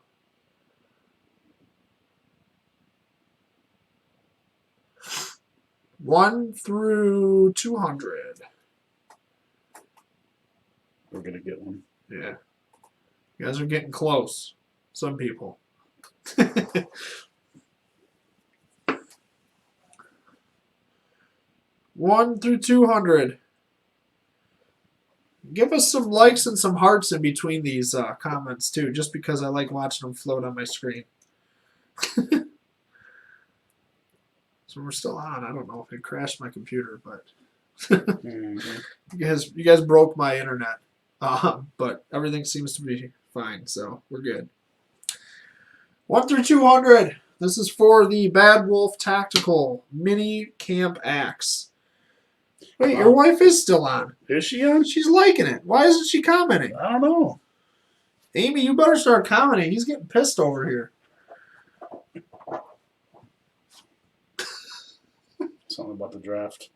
One through 200. We're going to get one. Yeah. You guys are getting close. Some people. 1 through 200. Give us some likes and some hearts in between these comments, too, just because I like watching them float on my screen. So we're still on. I don't know if it crashed my computer, but you guys broke my internet. But everything seems to be fine, so we're good. 1 through 200. This is for the Bad Wolf Tactical Mini Camp Axe. Wait, your wife is still on. Is she on? She's liking it. Why isn't she commenting? I don't know. Amy, you better start commenting. He's getting pissed over here. Something about the draft.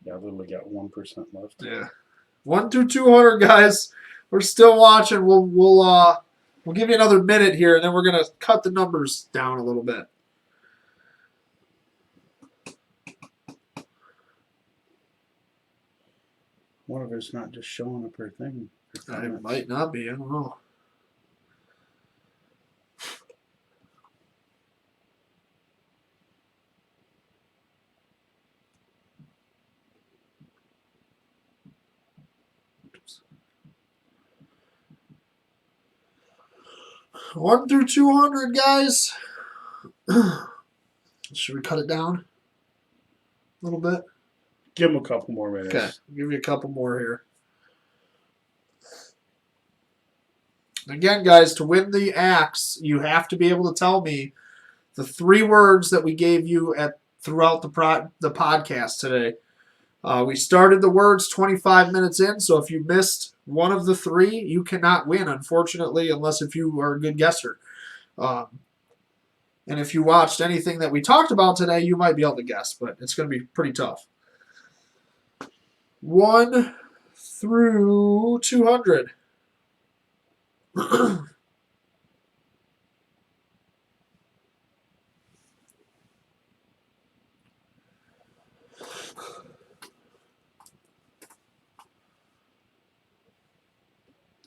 Yeah, I literally got 1% left. Yeah. 1 through 200, guys. We're still watching. We'll give you another minute here, and then we're gonna cut the numbers down a little bit. One of us not just showing up her thing. It might not be. I don't know. Oops. 1 through 200, guys. Should we cut it down a little bit? Give him a couple more minutes. Okay, I'll give you a couple more here. Again, guys, to win the axe, you have to be able to tell me the 3 words that we gave you throughout the podcast today. We started the words 25 minutes in, so if you missed one of the 3, you cannot win, unfortunately, unless if you are a good guesser. And if you watched anything that we talked about today, you might be able to guess, but it's going to be pretty tough. 1 through 200.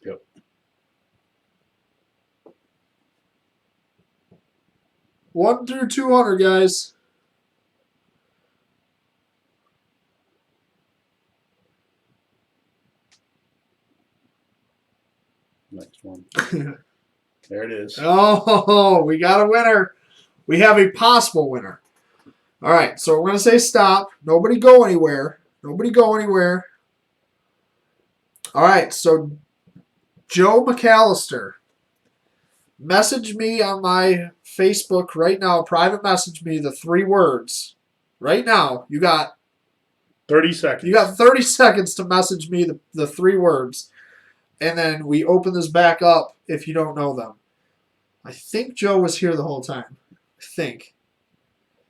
Yep. 1 through 200, guys. Next one. There it is. Oh, we got a winner. We have a possible winner. All right, so we're going to say stop. Nobody go anywhere. Nobody go anywhere. All right, so Joe McAllister. message me on my Facebook right now. Private message me the 3 words. Right now, you got 30 seconds. You got 30 seconds to message me the 3 words. And then we open this back up if you don't know them. I think Joe was here the whole time. I think.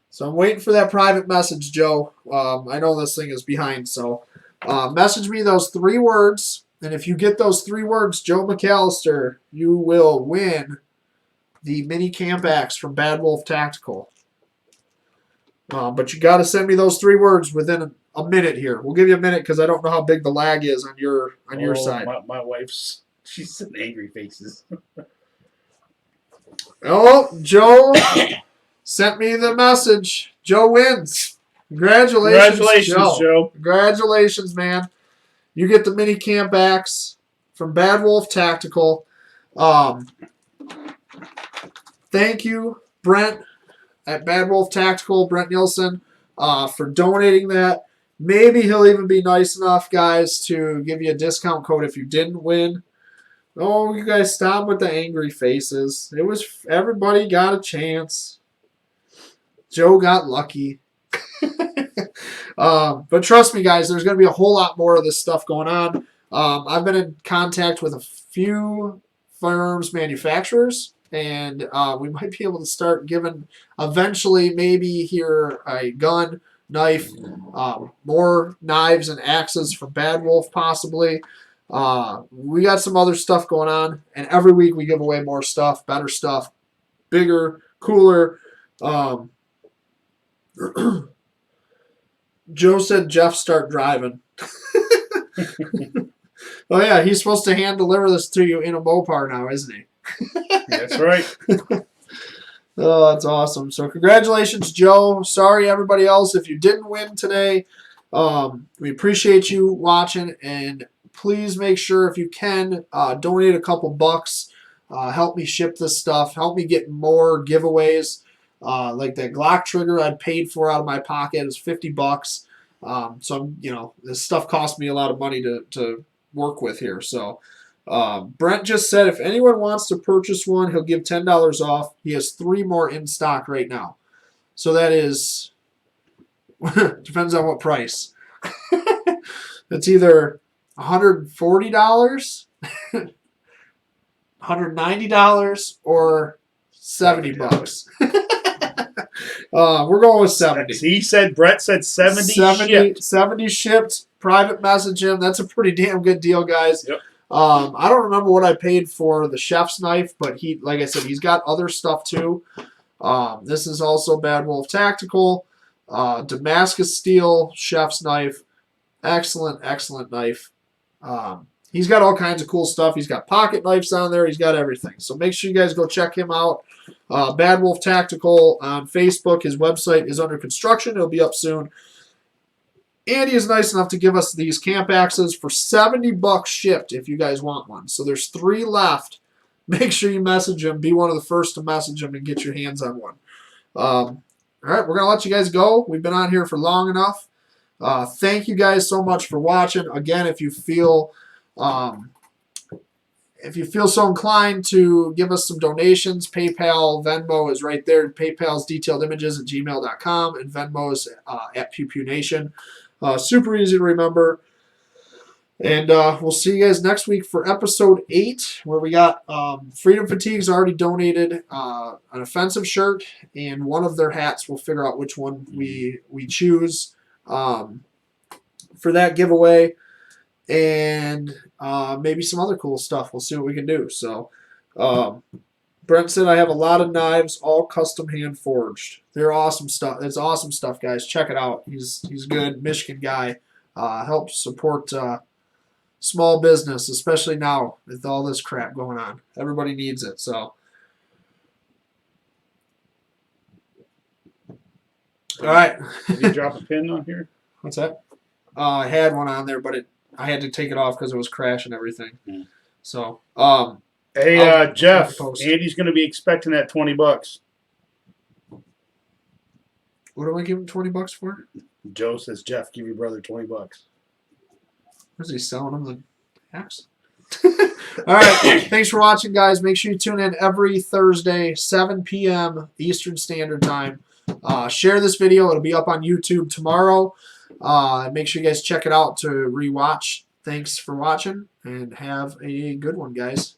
So I'm waiting for that private message, Joe. I know this thing is behind, so message me those 3 words. And if you get those 3 words, Joe McAllister, you will win the mini camp axe from Bad Wolf Tactical. But you got to send me those 3 words within a minute here. We'll give you a minute because I don't know how big the lag is on your side. My wife's, she's in angry faces. Oh, Joe sent me the message. Joe wins. Congratulations, Joe. Congratulations, man. You get the mini camp axe from Bad Wolf Tactical. Thank you, Brent at Bad Wolf Tactical, Brent Nielsen, for donating that. Maybe he'll even be nice enough, guys, to give you a discount code if you didn't win. Oh, you guys stop with the angry faces. It was everybody got a chance. Joe got lucky. But trust me, guys, there's going to be a whole lot more of this stuff going on. I've been in contact with a few firearms manufacturers, and we might be able to start giving eventually maybe here a gun, knife, more knives and axes from Bad Wolf possibly. We got some other stuff going on, and every week we give away more stuff, better stuff, bigger, cooler. Joe said Jeff start driving. Oh yeah, he's supposed to hand deliver this to you in a Mopar now, isn't he? That's right. Oh, that's awesome. So congratulations, Joe. Sorry, everybody else, if you didn't win today. We appreciate you watching, and please make sure if you can donate a couple bucks. Help me ship this stuff. Help me get more giveaways. Like that Glock trigger I paid for out of my pocket is $50. So this stuff cost me a lot of money to work with here. So Brent just said if anyone wants to purchase one, he'll give $10 off. He has 3 more in stock right now. So that is depends on what price. It's either $140, $190, or $70. We're going with 70. Brett said 70 shipped. 70 shipped. Private message him. That's a pretty damn good deal, guys. Yep. I don't remember what I paid for the chef's knife, but like I said, he's got other stuff too. This is also Bad Wolf Tactical. Damascus steel chef's knife. Excellent, excellent knife. He's got all kinds of cool stuff. He's got pocket knives on there. He's got everything. So make sure you guys go check him out. Bad Wolf Tactical on Facebook. His website is under construction. It'll be up soon. Andy is nice enough to give us these camp axes for $70 shipped if you guys want one. So there's 3 left. Make sure you message him. Be one of the first to message him and get your hands on one. All right, we're going to let you guys go. We've been on here for long enough. Thank you guys so much for watching. Again, if you feel so inclined to give us some donations, PayPal, Venmo is right there. PayPal's detailedImages@gmail.com and Venmo's at Pew Pew Nation. Super easy to remember. And we'll see you guys next week for episode 8, where we got Freedom Fatigues already donated an offensive shirt and one of their hats. We'll figure out which one we choose for that giveaway. And maybe some other cool stuff. We'll see what we can do. So, Brent said I have a lot of knives, all custom hand forged. They're awesome stuff. It's awesome stuff, guys. Check it out. He's good, Michigan guy. Helps support small business, especially now with all this crap going on. Everybody needs it. So, all right. Did you drop a pin on here? What's that? I had one on there, but I had to take it off because it was crashing everything. Yeah. So, hey, Jeff, post. Andy's going to be expecting that $20. What do I give him $20 for? Joe says, Jeff, give your brother $20. Where's he selling them the apps? All right. Thanks for watching, guys. Make sure you tune in every Thursday, 7 p.m. Eastern Standard Time. Share this video. It'll be up on YouTube tomorrow. Make sure you guys check it out to rewatch. Thanks for watching, and have a good one, guys.